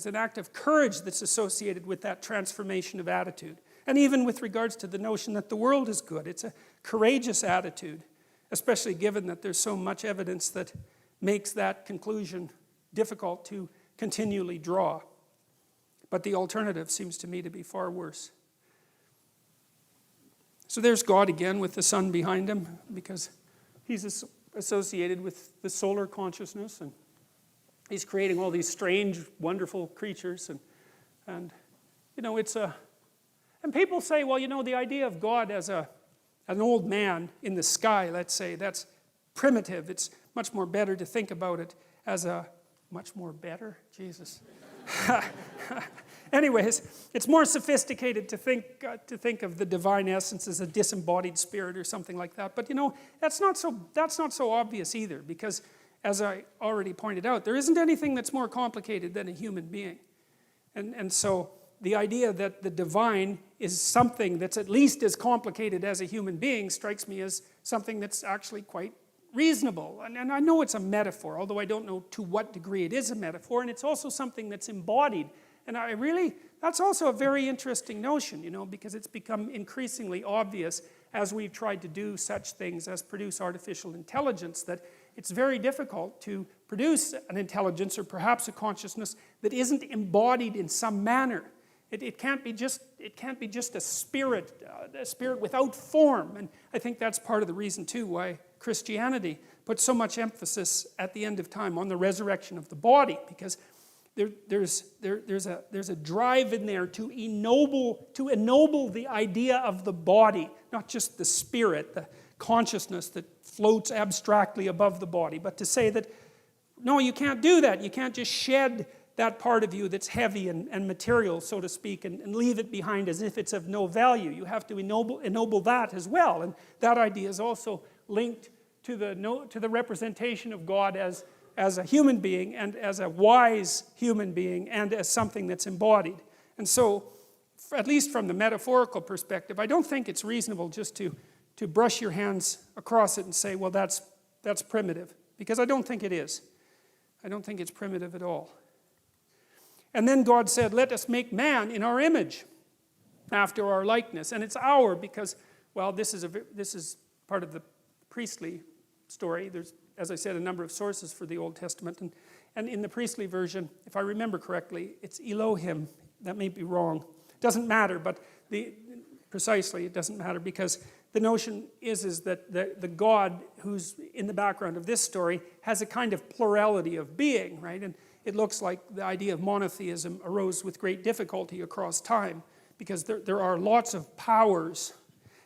an act of courage that's associated with that transformation of attitude. And even with regards to the notion that the world is good, it's a courageous attitude, especially given that there's so much evidence that makes that conclusion difficult to continually draw. But the alternative seems to me to be far worse. So there's God again with the sun behind him, because he's associated with the solar consciousness, and he's creating all these strange, wonderful creatures. And you know, it's And people say, well, the idea of God as an old man in the sky, let's say, that's primitive. It's much more better to think about it as a, much more better? Jesus. Anyways, it's more sophisticated to think of the divine essence as a disembodied spirit or something like that. But that's not so obvious either, because as I already pointed out, there isn't anything that's more complicated than a human being. And so the idea that the divine is something that's at least as complicated as a human being strikes me as something that's actually quite reasonable. And I know it's a metaphor, although I don't know to what degree it is a metaphor, and it's also something that's embodied. And that's also a very interesting notion, because it's become increasingly obvious as we've tried to do such things as produce artificial intelligence, that it's very difficult to produce an intelligence or perhaps a consciousness that isn't embodied in some manner. It can't be just a spirit without form. And I think that's part of the reason too why Christianity puts so much emphasis at the end of time on the resurrection of the body, because there's a drive in there to ennoble the idea of the body, not just the spirit, the consciousness that floats abstractly above the body, but to say that, no, you can't do that. You can't just shed that part of you that's heavy and material, so to speak, and leave it behind as if it's of no value. You have to ennoble that as well. And that idea is also linked to the representation of God as a human being, and as a wise human being, and as something that's embodied. And so, at least from the metaphorical perspective, I don't think it's reasonable just to brush your hands across it and say, well, that's primitive. Because I don't think it is. I don't think it's primitive at all. And then God said, let us make man in our image, after our likeness. And it's our because, well, this is part of the priestly story. There's, as I said, a number of sources for the Old Testament. And in the priestly version, if I remember correctly, it's Elohim. That may be wrong. It doesn't matter, but precisely it doesn't matter, because the notion is that the God who's in the background of this story has a kind of plurality of being, right? And it looks like the idea of monotheism arose with great difficulty across time, because there are lots of powers,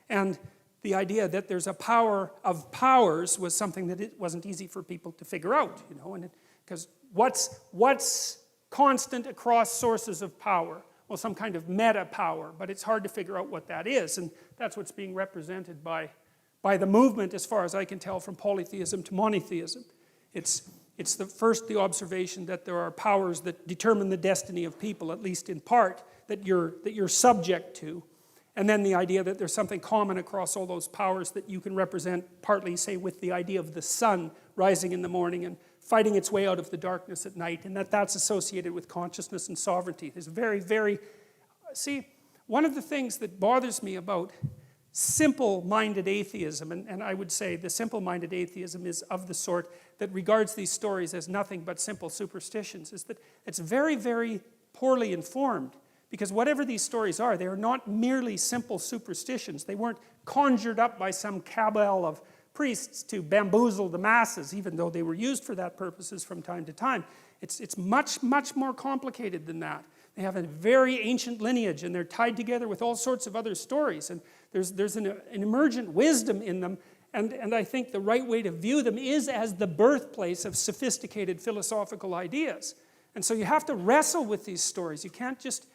and the idea that there's a power of powers was something that it wasn't easy for people to figure out, and because what's constant across sources of power? Well, some kind of meta power, but it's hard to figure out what that is, and that's what's being represented by the movement, as far as I can tell, from polytheism to monotheism. It's the observation that there are powers that determine the destiny of people, at least in part, that you're subject to. And then the idea that there's something common across all those powers that you can represent, partly, say, with the idea of the sun rising in the morning and fighting its way out of the darkness at night, and that's associated with consciousness and sovereignty. There's see, one of the things that bothers me about simple-minded atheism, and I would say the simple-minded atheism is of the sort that regards these stories as nothing but simple superstitions, is that it's very, very poorly informed. Because whatever these stories are, they are not merely simple superstitions. They weren't conjured up by some cabal of priests to bamboozle the masses, even though they were used for that purposes from time to time. It's much, much more complicated than that. They have a very ancient lineage, and they're tied together with all sorts of other stories. And there's an emergent wisdom in them, and I think the right way to view them is as the birthplace of sophisticated philosophical ideas. And so you have to wrestle with these stories. You can't just...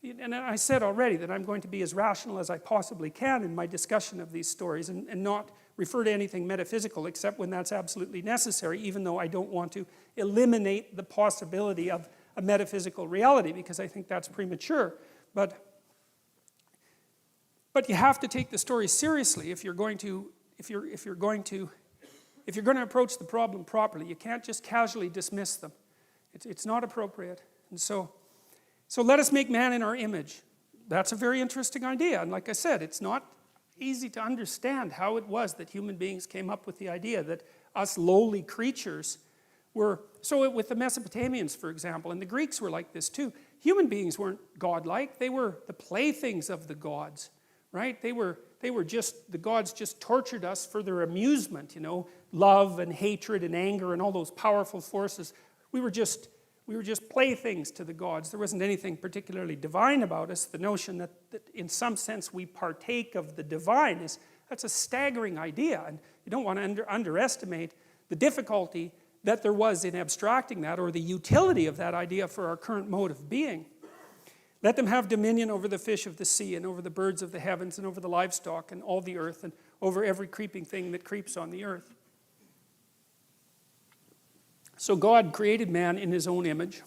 And I said already that I'm going to be as rational as I possibly can in my discussion of these stories, and not refer to anything metaphysical except when that's absolutely necessary, even though I don't want to eliminate the possibility of a metaphysical reality, because I think that's premature. But you have to take the stories seriously if you're going to approach the problem properly. You can't just casually dismiss them. It's not appropriate. And so let us make man in our image. That's a very interesting idea. And like I said, it's not easy to understand how it was that human beings came up with the idea that us lowly creatures were... So with the Mesopotamians, for example, and the Greeks were like this too. Human beings weren't godlike. They were the playthings of the gods, right? They were just... The gods just tortured us for their amusement, love and hatred and anger and all those powerful forces. We were just we were just playthings to the gods. There wasn't anything particularly divine about us. The notion that in some sense we partake of the divine, that's a staggering idea. And you don't want to underestimate the difficulty that there was in abstracting that, or the utility of that idea for our current mode of being. Let them have dominion over the fish of the sea, and over the birds of the heavens, and over the livestock, and all the earth, and over every creeping thing that creeps on the earth. So God created man in his own image.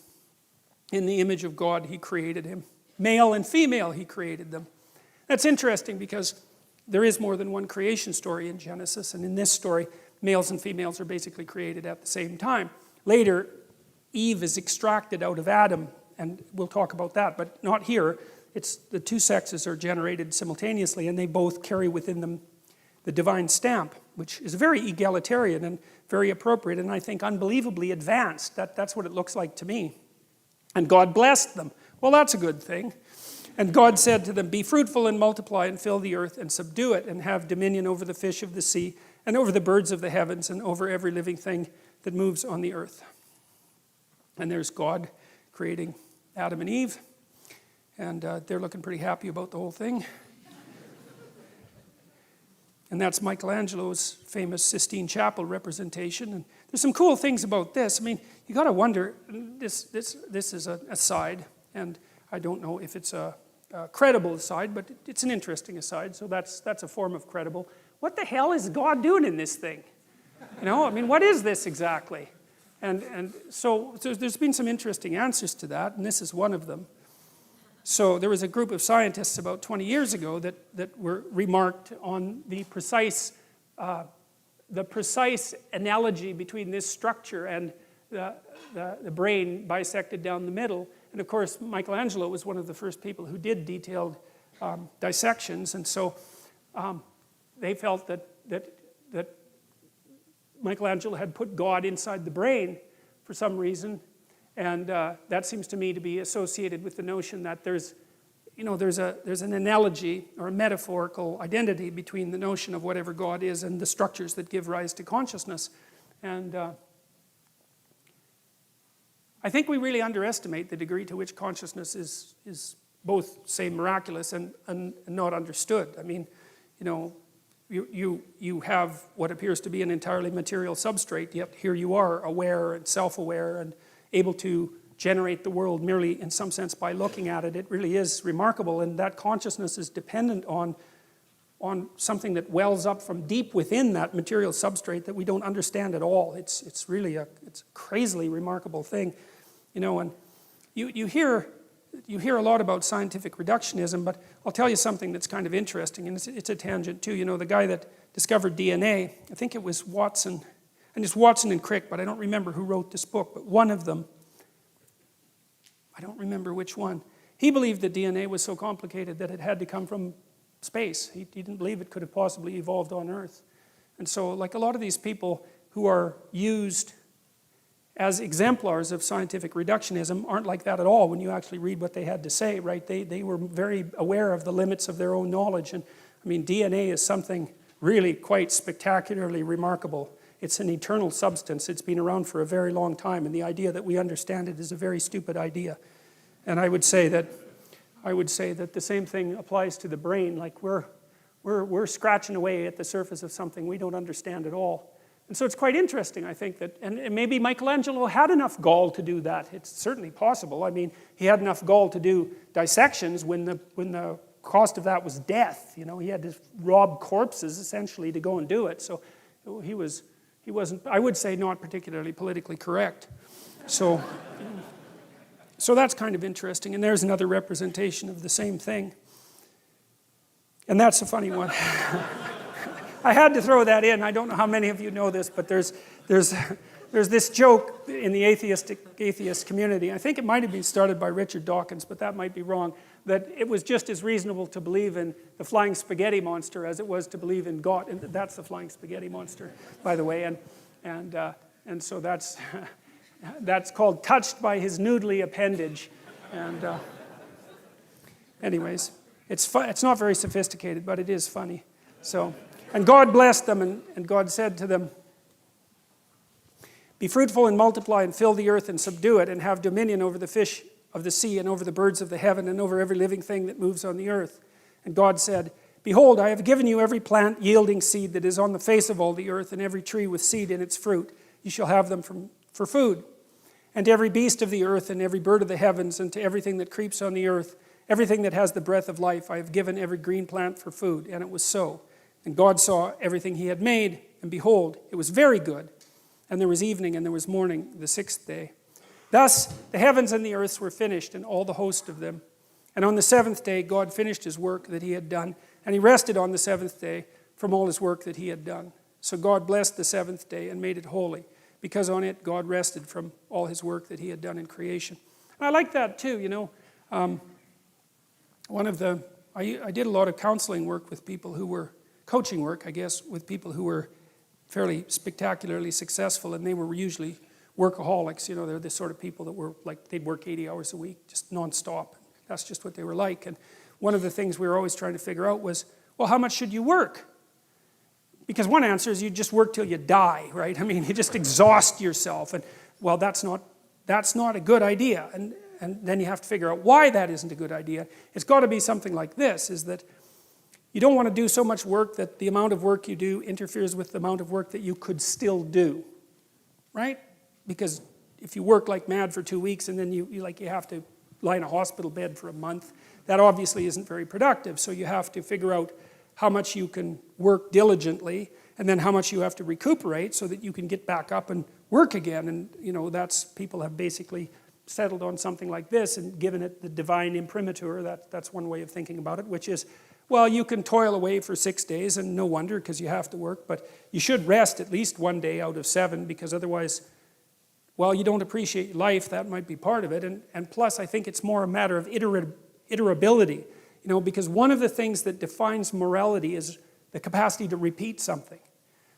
In the image of God, he created him. Male and female, he created them. That's interesting because there is more than one creation story in Genesis, and in this story, males and females are basically created at the same time. Later, Eve is extracted out of Adam, and we'll talk about that, but not here. It's the two sexes are generated simultaneously, and they both carry within them the divine stamp, which is very egalitarian and very appropriate, and I think unbelievably advanced. That's what it looks like to me. And God blessed them. Well, that's a good thing. And God said to them, "Be fruitful and multiply and fill the earth and subdue it, and have dominion over the fish of the sea and over the birds of the heavens and over every living thing that moves on the earth." And there's God creating Adam and Eve, and they're looking pretty happy about the whole thing. And that's Michelangelo's famous Sistine Chapel representation. And there's some cool things about this. I mean, you got to wonder, this is an aside, and I don't know if it's a credible aside, but it's an interesting aside, so that's a form of credible. What the hell is God doing in this thing? You know, I mean, what is this exactly? And so there's been some interesting answers to that, and this is one of them. So there was a group of scientists about 20 years ago that were remarked on the precise analogy between this structure and the brain bisected down the middle. And of course, Michelangelo was one of the first people who did detailed dissections, and so they felt that Michelangelo had put God inside the brain for some reason. And that seems to me to be associated with the notion that there's an analogy or a metaphorical identity between the notion of whatever God is and the structures that give rise to consciousness. And I think we really underestimate the degree to which consciousness is both, say, miraculous and not understood. I mean, you know, you have what appears to be an entirely material substrate, yet here you are, aware and self-aware and able to generate the world merely in some sense by looking at it. It really is remarkable, and that consciousness is dependent on something that wells up from deep within that material substrate that we don't understand at all. It's really a crazily remarkable thing, you know. And you hear a lot about scientific reductionism, but I'll tell you something that's kind of interesting, and it's a tangent too. You know, the guy that discovered DNA, I think it was Watson. And it's Watson and Crick, but I don't remember who wrote this book, but one of them, I don't remember which one, he believed that DNA was so complicated that it had to come from space. He didn't believe it could have possibly evolved on Earth. And so, like a lot of these people who are used as exemplars of scientific reductionism aren't like that at all when you actually read what they had to say, right? They were very aware of the limits of their own knowledge. And I mean, DNA is something really quite spectacularly remarkable. It's an eternal substance. It's been around for a very long time, and the idea that we understand it is a very stupid idea. And I would say that the same thing applies to the brain. Like we're scratching away at the surface of something we don't understand at all. And so it's quite interesting, I think, that, and maybe Michelangelo had enough gall to do that. It's certainly possible. I mean, he had enough gall to do dissections when the cost of that was death. You know, he had to rob corpses essentially to go and do it. So he wasn't, I would say, not particularly politically correct. So that's kind of interesting. And there's another representation of the same thing. And that's a funny one. I had to throw that in. I don't know how many of you know this, but there's this joke in the atheist community. I think it might have been started by Richard Dawkins, but that might be wrong, that it was just as reasonable to believe in the flying spaghetti monster as it was to believe in God. And that's the flying spaghetti monster, by the way. And so that's called touched by his noodly appendage. And anyways, it's not very sophisticated, but it is funny. So, and God blessed them, and God said to them, Be fruitful and multiply and fill the earth and subdue it and have dominion over the fish of the sea and over the birds of the heaven and over every living thing that moves on the earth. And God said, Behold, I have given you every plant yielding seed that is on the face of all the earth, and every tree with seed in its fruit. You shall have them for food. And to every beast of the earth, and every bird of the heavens, and to everything that creeps on the earth, everything that has the breath of life, I have given every green plant for food. And it was so. And God saw everything he had made, and behold, it was very good. And there was evening, and there was morning, the sixth day. Thus the heavens and the earth were finished, and all the host of them. And on the seventh day God finished his work that he had done, and he rested on the seventh day from all his work that he had done. So God blessed the seventh day and made it holy, because on it God rested from all his work that he had done in creation. And I like that too, you know. I did a lot of counseling work with people who were, coaching work, I guess, with people who were fairly spectacularly successful, and they were usually workaholics. You know, they're the sort of people that were like, they'd work 80 hours a week, just nonstop. That's just what they were like. And one of the things we were always trying to figure out was, well, how much should you work? Because one answer is you just work till you die, right? I mean, you just exhaust yourself. And, well, that's not a good idea. And then you have to figure out why that isn't a good idea. It's got to be something like this, is that you don't want to do so much work that the amount of work you do interferes with the amount of work that you could still do, right? Because if you work like mad for 2 weeks and then you have to lie in a hospital bed for a month, that obviously isn't very productive. So you have to figure out how much you can work diligently and then how much you have to recuperate so that you can get back up and work again. And, you know, people have basically settled on something like this and given it the divine imprimatur. That's one way of thinking about it, which is, well, you can toil away for 6 days, and no wonder, because you have to work, but you should rest at least 1 day out of 7, because otherwise, well, you don't appreciate life. That might be part of it. And plus, I think it's more a matter of iterability, you know, because one of the things that defines morality is the capacity to repeat something,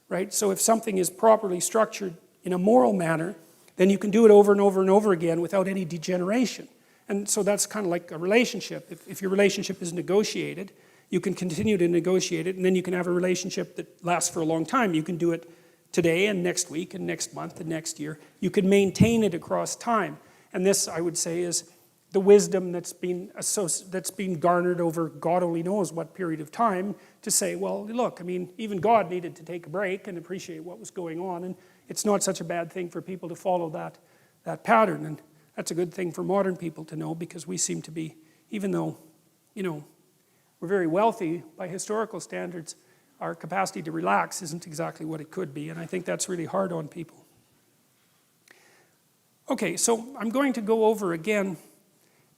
right? So if something is properly structured in a moral manner, then you can do it over and over and over again without any degeneration. And so that's kind of like a relationship. If your relationship is negotiated, you can continue to negotiate it, and then you can have a relationship that lasts for a long time. You can do it today and next week and next month and next year. You can maintain it across time. And this, I would say, is the wisdom that's been garnered over God only knows what period of time, to say, well, look, I mean, even God needed to take a break and appreciate what was going on, and it's not such a bad thing for people to follow that pattern. And that's a good thing for modern people to know, because we seem to be, even though, you know, we're very wealthy by historical standards, our capacity to relax isn't exactly what it could be, and I think that's really hard on people. Okay, so I'm going to go over again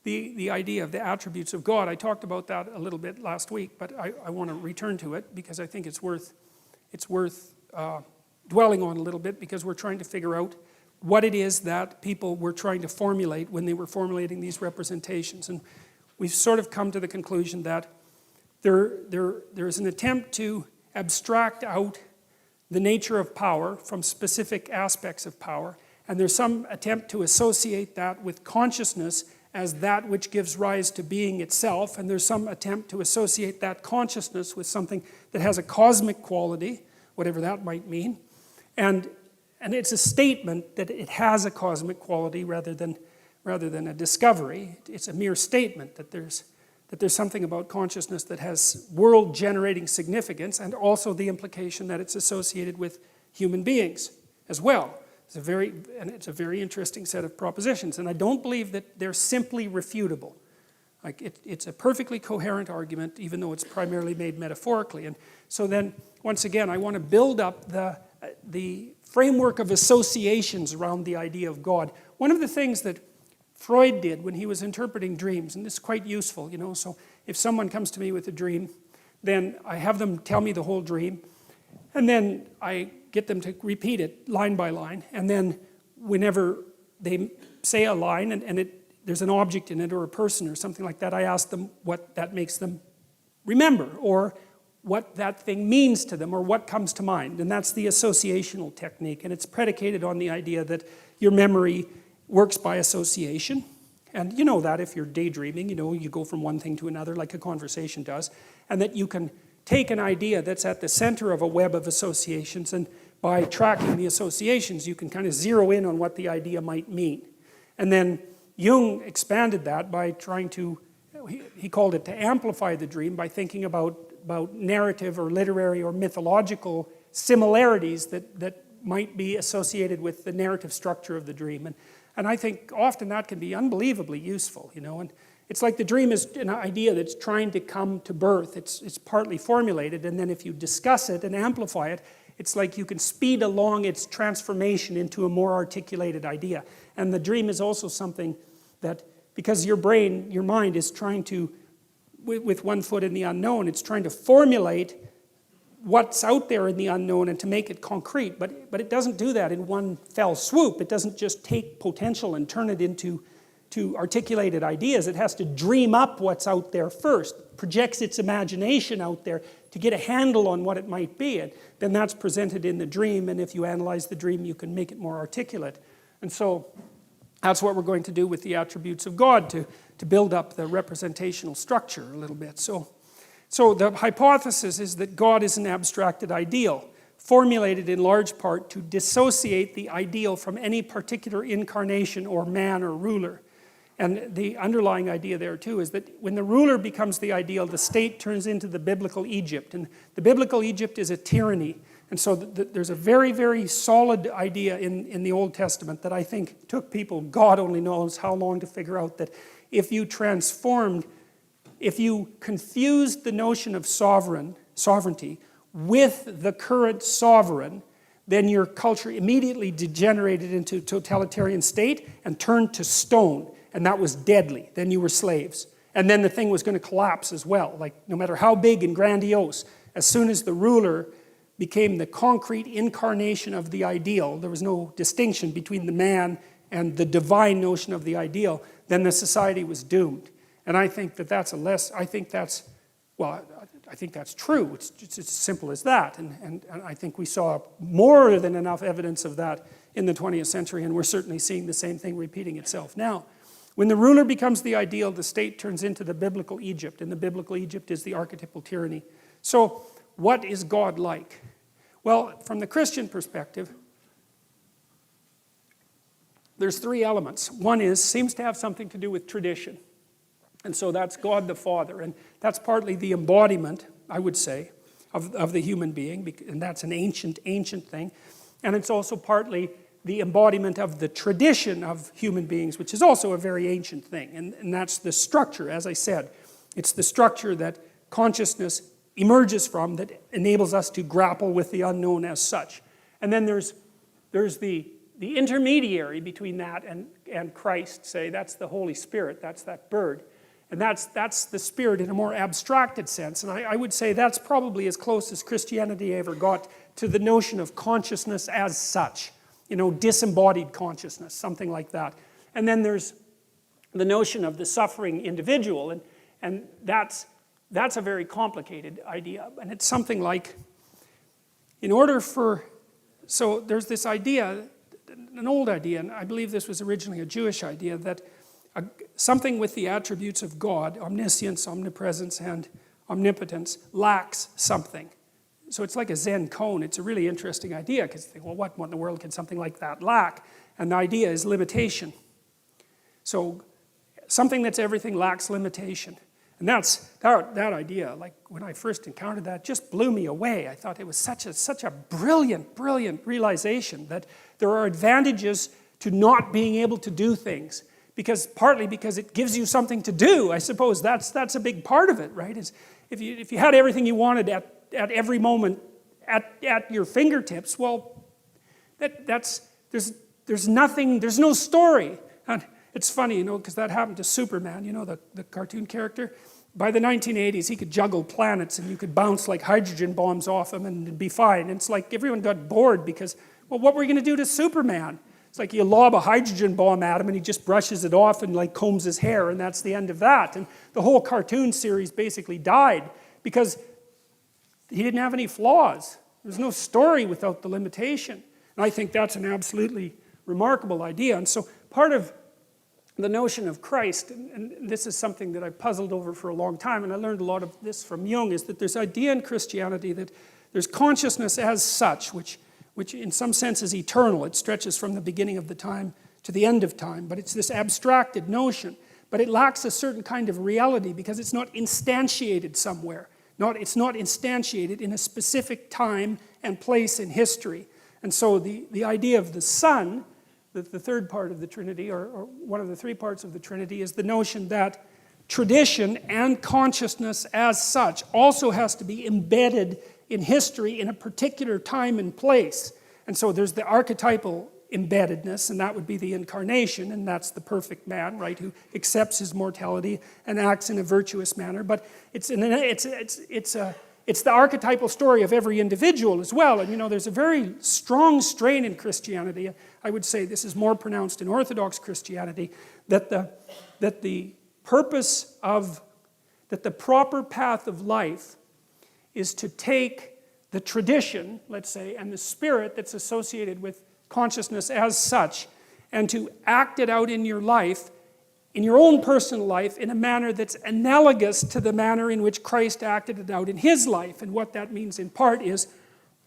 the idea of the attributes of God. I talked about that a little bit last week, but I want to return to it because I think it's worth dwelling on a little bit, because we're trying to figure out what it is that people were trying to formulate when they were formulating these representations. And we've sort of come to the conclusion that there is an attempt to abstract out the nature of power from specific aspects of power, and there's some attempt to associate that with consciousness as that which gives rise to being itself, and there's some attempt to associate that consciousness with something that has a cosmic quality, whatever that might mean, and it's a statement that it has a cosmic quality rather than a discovery. It's a mere statement that there's something about consciousness that has world-generating significance, and also the implication that it's associated with human beings as well. It's a very interesting set of propositions, and I don't believe that they're simply refutable. Like it's a perfectly coherent argument, even though it's primarily made metaphorically. And so then, once again, I want to build up the framework of associations around the idea of God. One of the things that Freud did when he was interpreting dreams, and this is quite useful, you know, so if someone comes to me with a dream, then I have them tell me the whole dream, and then I get them to repeat it line by line, and then whenever they say a line and there's an object in it or a person or something like that, I ask them what that makes them remember, or what that thing means to them, or what comes to mind. And that's the associational technique, and it's predicated on the idea that your memory works by association. And you know that if you're daydreaming, you know, you go from one thing to another like a conversation does, and that you can take an idea that's at the center of a web of associations and by tracking the associations, you can kind of zero in on what the idea might mean. And then Jung expanded that by trying to, he called it to amplify the dream by thinking about narrative or literary or mythological similarities that might be associated with the narrative structure of the dream. And I think often that can be unbelievably useful, you know. And it's like the dream is an idea that's trying to come to birth. It's partly formulated, and then if you discuss it and amplify it, it's like you can speed along its transformation into a more articulated idea. And the dream is also something that, because your brain, your mind is trying to, with one foot in the unknown, it's trying to formulate what's out there in the unknown and to make it concrete. But it doesn't do that in one fell swoop. It doesn't just take potential and turn it into articulated ideas. It has to dream up what's out there first, projects its imagination out there to get a handle on what it might be. And then that's presented in the dream, and if you analyze the dream, you can make it more articulate. And so that's what we're going to do with the attributes of God, to build up the representational structure a little bit. So the hypothesis is that God is an abstracted ideal, formulated in large part to dissociate the ideal from any particular incarnation or man or ruler. And the underlying idea there too is that when the ruler becomes the ideal, the state turns into the biblical Egypt. And the biblical Egypt is a tyranny. And so there's a very, very solid idea in the Old Testament that I think took people, God only knows how long, to figure out that if you confused the notion of sovereignty with the current sovereign, then your culture immediately degenerated into a totalitarian state and turned to stone. And that was deadly. Then you were slaves. And then the thing was going to collapse as well. Like, no matter how big and grandiose, as soon as the ruler became the concrete incarnation of the ideal, there was no distinction between the man and the divine notion of the ideal, then the society was doomed. And I think that's I think that's true. It's as simple as that. And I think we saw more than enough evidence of that in the 20th century, and we're certainly seeing the same thing repeating itself now. When the ruler becomes the ideal, the state turns into the biblical Egypt, and the biblical Egypt is the archetypal tyranny. So, what is God like? Well, from the Christian perspective, there's three elements. One seems to have something to do with tradition. And so that's God the Father, and that's partly the embodiment, I would say, of the human being, and that's an ancient thing. And it's also partly the embodiment of the tradition of human beings, which is also a very ancient thing. And that's the structure, as I said. It's the structure that consciousness emerges from that enables us to grapple with the unknown as such. And then there's the intermediary between that and Christ, say. That's the Holy Spirit. That's that bird. And that's the Spirit in a more abstracted sense. And I would say that's probably as close as Christianity ever got to the notion of consciousness as such. You know, disembodied consciousness, something like that. And then there's the notion of the suffering individual, and that's a very complicated idea. And it's something like, so there's this idea, an old idea, and I believe this was originally a Jewish idea, that something with the attributes of God, omniscience, omnipresence, and omnipotence, lacks something. So it's like a Zen cone. It's a really interesting idea, because you think, well, what in the world can something like that lack? And the idea is limitation. So something that's everything lacks limitation. And that idea, like when I first encountered that, just blew me away. I thought it was such a brilliant realization that there are advantages to not being able to do things. Partly because it gives you something to do. I suppose that's a big part of it, right? Is if you had everything you wanted at every moment at your fingertips, well, there's nothing, there's no story. And it's funny, because that happened to Superman, the cartoon character. By the 1980s, he could juggle planets, and you could bounce like hydrogen bombs off him and it'd be fine. And it's like everyone got bored because, well, what were we going to do to Superman? It's like you lob a hydrogen bomb at him and he just brushes it off and like combs his hair, and that's the end of that. And the whole cartoon series basically died because he didn't have any flaws. There's no story without the limitation. And I think that's an absolutely remarkable idea. And so part of the notion of Christ, and this is something that I've puzzled over for a long time, and I learned a lot of this from Jung, is that there's idea in Christianity that there's consciousness as such, which which in some sense is eternal. It stretches from the beginning of the time to the end of time, but it's this abstracted notion. But it lacks a certain kind of reality because it's not instantiated somewhere. It's not instantiated in a specific time and place in history. And so the idea of the Son, the third part of the Trinity, or one of the three parts of the Trinity, is the notion that tradition and consciousness as such also has to be embedded in history in a particular time and place. And so there's the archetypal embeddedness, and that would be the incarnation, and that's the perfect man, right, who accepts his mortality and acts in a virtuous manner. But it's the archetypal story of every individual as well. And there's a very strong strain in Christianity. I would say this is more pronounced in Orthodox Christianity, that the proper path of life is to take the tradition, let's say, and the spirit that's associated with consciousness as such, and to act it out in your life, in your own personal life, in a manner that's analogous to the manner in which Christ acted it out in his life. And what that means in part is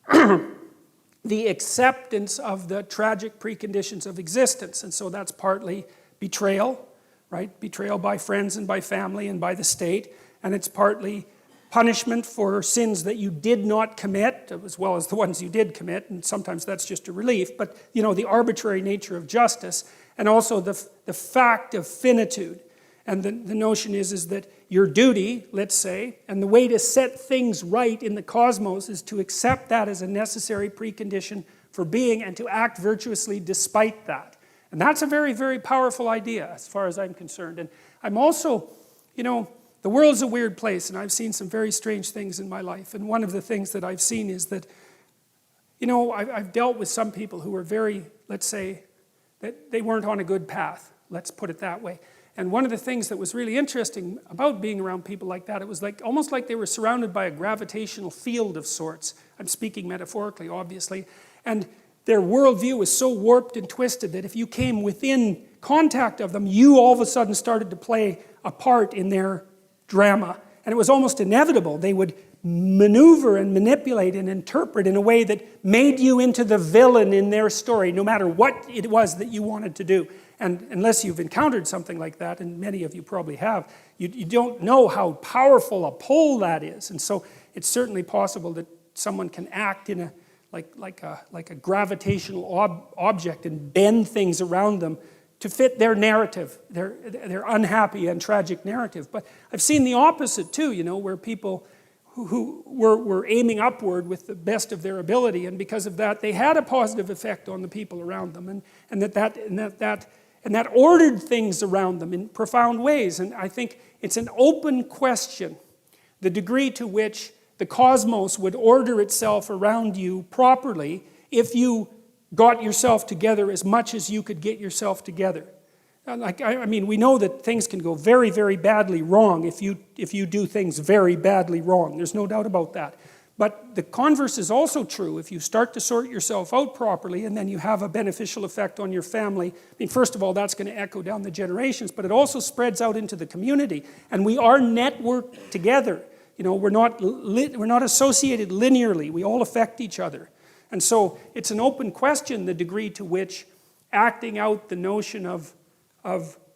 the acceptance of the tragic preconditions of existence. And so that's partly betrayal, right? Betrayal by friends and by family and by the state. And it's partly punishment for sins that you did not commit, as well as the ones you did commit, and sometimes that's just a relief, but the arbitrary nature of justice, and also the fact of finitude. And the notion is that your duty, let's say, and the way to set things right in the cosmos is to accept that as a necessary precondition for being and to act virtuously despite that. And that's a very, very powerful idea as far as I'm concerned. And I'm also, the world's a weird place, and I've seen some very strange things in my life. And one of the things that I've seen is that, I've dealt with some people who were very, let's say, that they weren't on a good path. Let's put it that way. And one of the things that was really interesting about being around people like that, it was almost like they were surrounded by a gravitational field of sorts. I'm speaking metaphorically, obviously. And their worldview was so warped and twisted that if you came within contact of them, you all of a sudden started to play a part in their drama. And it was almost inevitable. They would maneuver and manipulate and interpret in a way that made you into the villain in their story, no matter what it was that you wanted to do. And unless you've encountered something like that, and many of you probably have, you don't know how powerful a pull that is. And so it's certainly possible that someone can act in like a gravitational object and bend things around them to fit their narrative, their unhappy and tragic narrative. But I've seen the opposite too, where people who were aiming upward with the best of their ability, and because of that, they had a positive effect on the people around them, and that ordered things around them in profound ways. And I think it's an open question, the degree to which the cosmos would order itself around you properly if you got yourself together as much as you could get yourself together. We know that things can go very, very badly wrong if you do things very badly wrong. There's no doubt about that. But the converse is also true. If you start to sort yourself out properly and then you have a beneficial effect on your family, first of all, that's going to echo down the generations, but it also spreads out into the community. And we are networked together. We're not associated linearly. We all affect each other. And so it's an open question, the degree to which acting out the notion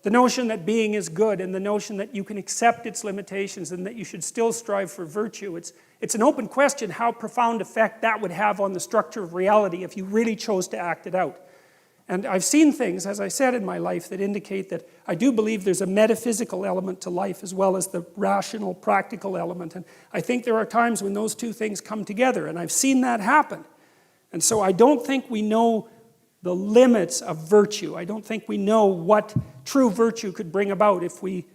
the notion that being is good and the notion that you can accept its limitations and that you should still strive for virtue. It's an open question how profound effect that would have on the structure of reality if you really chose to act it out. And I've seen things, as I said, in my life that indicate that I do believe there's a metaphysical element to life as well as the rational, practical element. And I think there are times when those two things come together, and I've seen that happen. And so I don't think we know the limits of virtue. I don't think we know what true virtue could bring about if we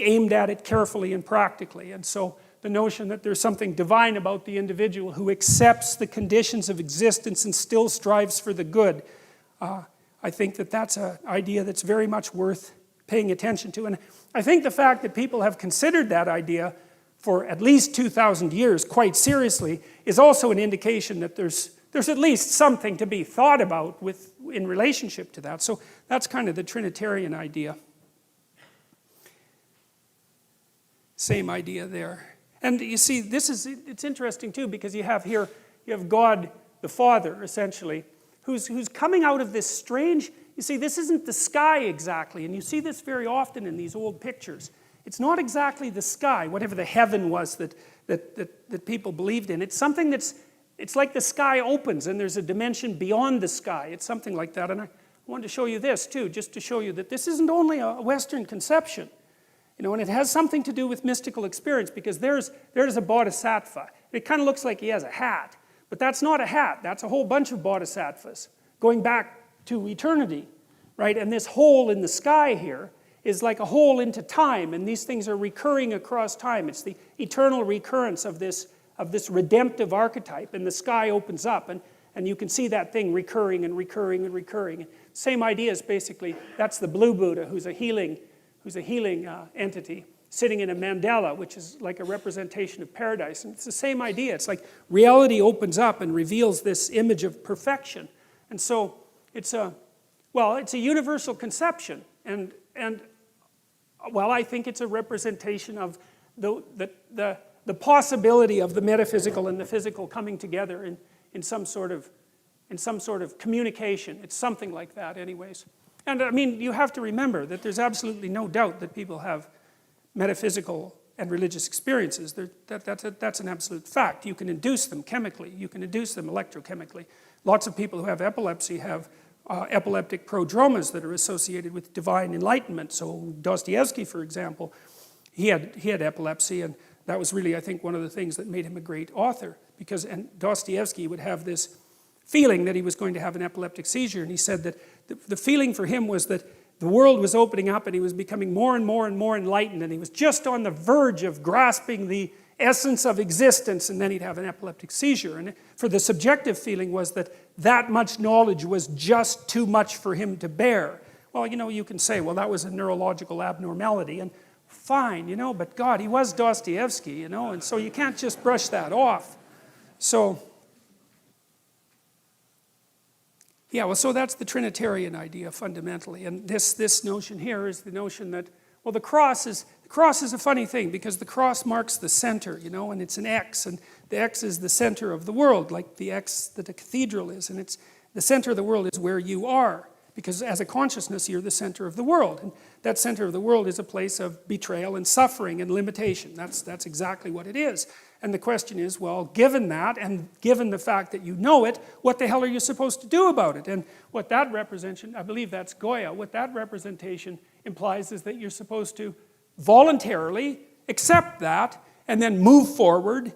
aimed at it carefully and practically. And so the notion that there's something divine about the individual who accepts the conditions of existence and still strives for the good, I think that that's an idea that's very much worth paying attention to. And I think the fact that people have considered that idea for at least 2,000 years quite seriously is also an indication that there's at least something to be thought about in relationship to that. So that's kind of the Trinitarian idea. Same idea there. And you see, it's interesting too, because you have God the Father, essentially, who's coming out of this strange, you see, this isn't the sky exactly, and you see this very often in these old pictures. It's not exactly the sky, whatever the heaven was that people believed in. It's something it's like the sky opens and there's a dimension beyond the sky. It's something like that. And I wanted to show you this too, just to show you that this isn't only a Western conception. And it has something to do with mystical experience, because there's a bodhisattva. It kind of looks like he has a hat, but that's not a hat. That's a whole bunch of bodhisattvas going back to eternity, right? And this hole in the sky here is like a hole into time, and these things are recurring across time. It's the eternal recurrence of this redemptive archetype, and the sky opens up, and you can see that thing recurring and recurring and recurring. Same idea is basically, that's the blue Buddha, who's a healing entity, sitting in a mandala, which is like a representation of paradise. And it's the same idea. It's like reality opens up and reveals this image of perfection. And so it's a universal conception. And I think it's a representation of the possibility of the metaphysical and the physical coming together in some sort of communication. It's something like that anyways. And I mean, you have to remember that there's absolutely no doubt that people have metaphysical and religious experiences. That's an absolute fact. You can induce them chemically. You can induce them electrochemically. Lots of people who have epilepsy have epileptic prodromas that are associated with divine enlightenment. So Dostoevsky, for example, he had epilepsy, and that was really, I think, one of the things that made him a great author. And Dostoevsky would have this feeling that he was going to have an epileptic seizure, and he said that the feeling for him was that the world was opening up and he was becoming more and more and more enlightened, and he was just on the verge of grasping the essence of existence, and then he'd have an epileptic seizure. And for the subjective feeling was that much knowledge was just too much for him to bear. Well, you can say, well, that was a neurological abnormality, and fine, but God, he was Dostoevsky, and so you can't just brush that off. So so that's the Trinitarian idea fundamentally. And this notion here is the notion that, well, the cross is a funny thing, because the cross marks the center, and it's an X, and the X is the center of the world, like the X that a cathedral is, and it's the center of the world is where you are, because as a consciousness, you're the center of the world, and that center of the world is a place of betrayal and suffering and limitation. That's exactly what it is. And the question is, well, given that, and given the fact that you know it, what the hell are you supposed to do about it? And what that representation, I believe that's Goya, what that representation implies is that you're supposed to voluntarily accept that and then move forward.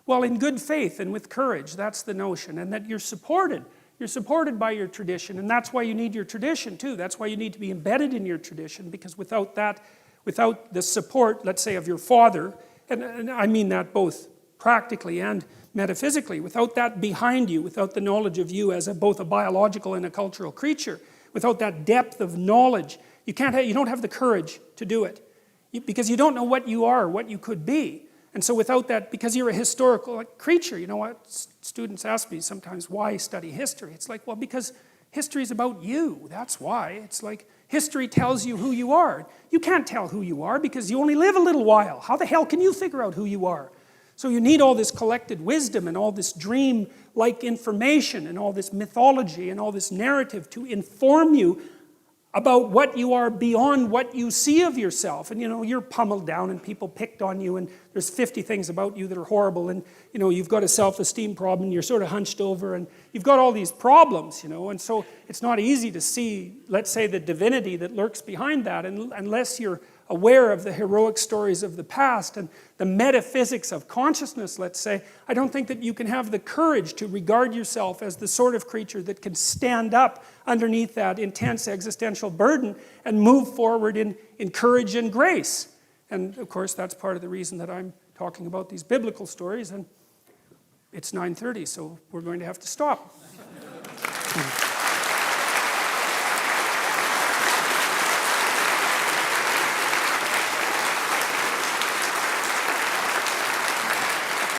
In good faith and with courage, that's the notion, and that you're supported. You're supported by your tradition, and that's why you need your tradition too. That's why you need to be embedded in your tradition, because without the support, let's say, of your father, and I mean that both practically and metaphysically, without that behind you, without the knowledge of you as both a biological and a cultural creature, without that depth of knowledge, you don't have the courage to do it, because you don't know what you are, what you could be. And so without that, because you're a historical creature, what students ask me sometimes, why study history? It's like, well, because history is about you. That's why. It's like history tells you who you are. You can't tell who you are because you only live a little while. How the hell can you figure out who you are? So you need all this collected wisdom and all this dream-like information and all this mythology and all this narrative to inform you about what you are beyond what you see of yourself. And you're pummeled down and people picked on you and there's 50 things about you that are horrible, and you've got a self-esteem problem and you're sort of hunched over and you've got all these problems, and so it's not easy to see, let's say, the divinity that lurks behind that unless you're aware of the heroic stories of the past and the metaphysics of consciousness, let's say. I don't think that you can have the courage to regard yourself as the sort of creature that can stand up underneath that intense existential burden and move forward in courage and grace. And of course, that's part of the reason that I'm talking about these biblical stories, and it's 9:30, so we're going to have to stop.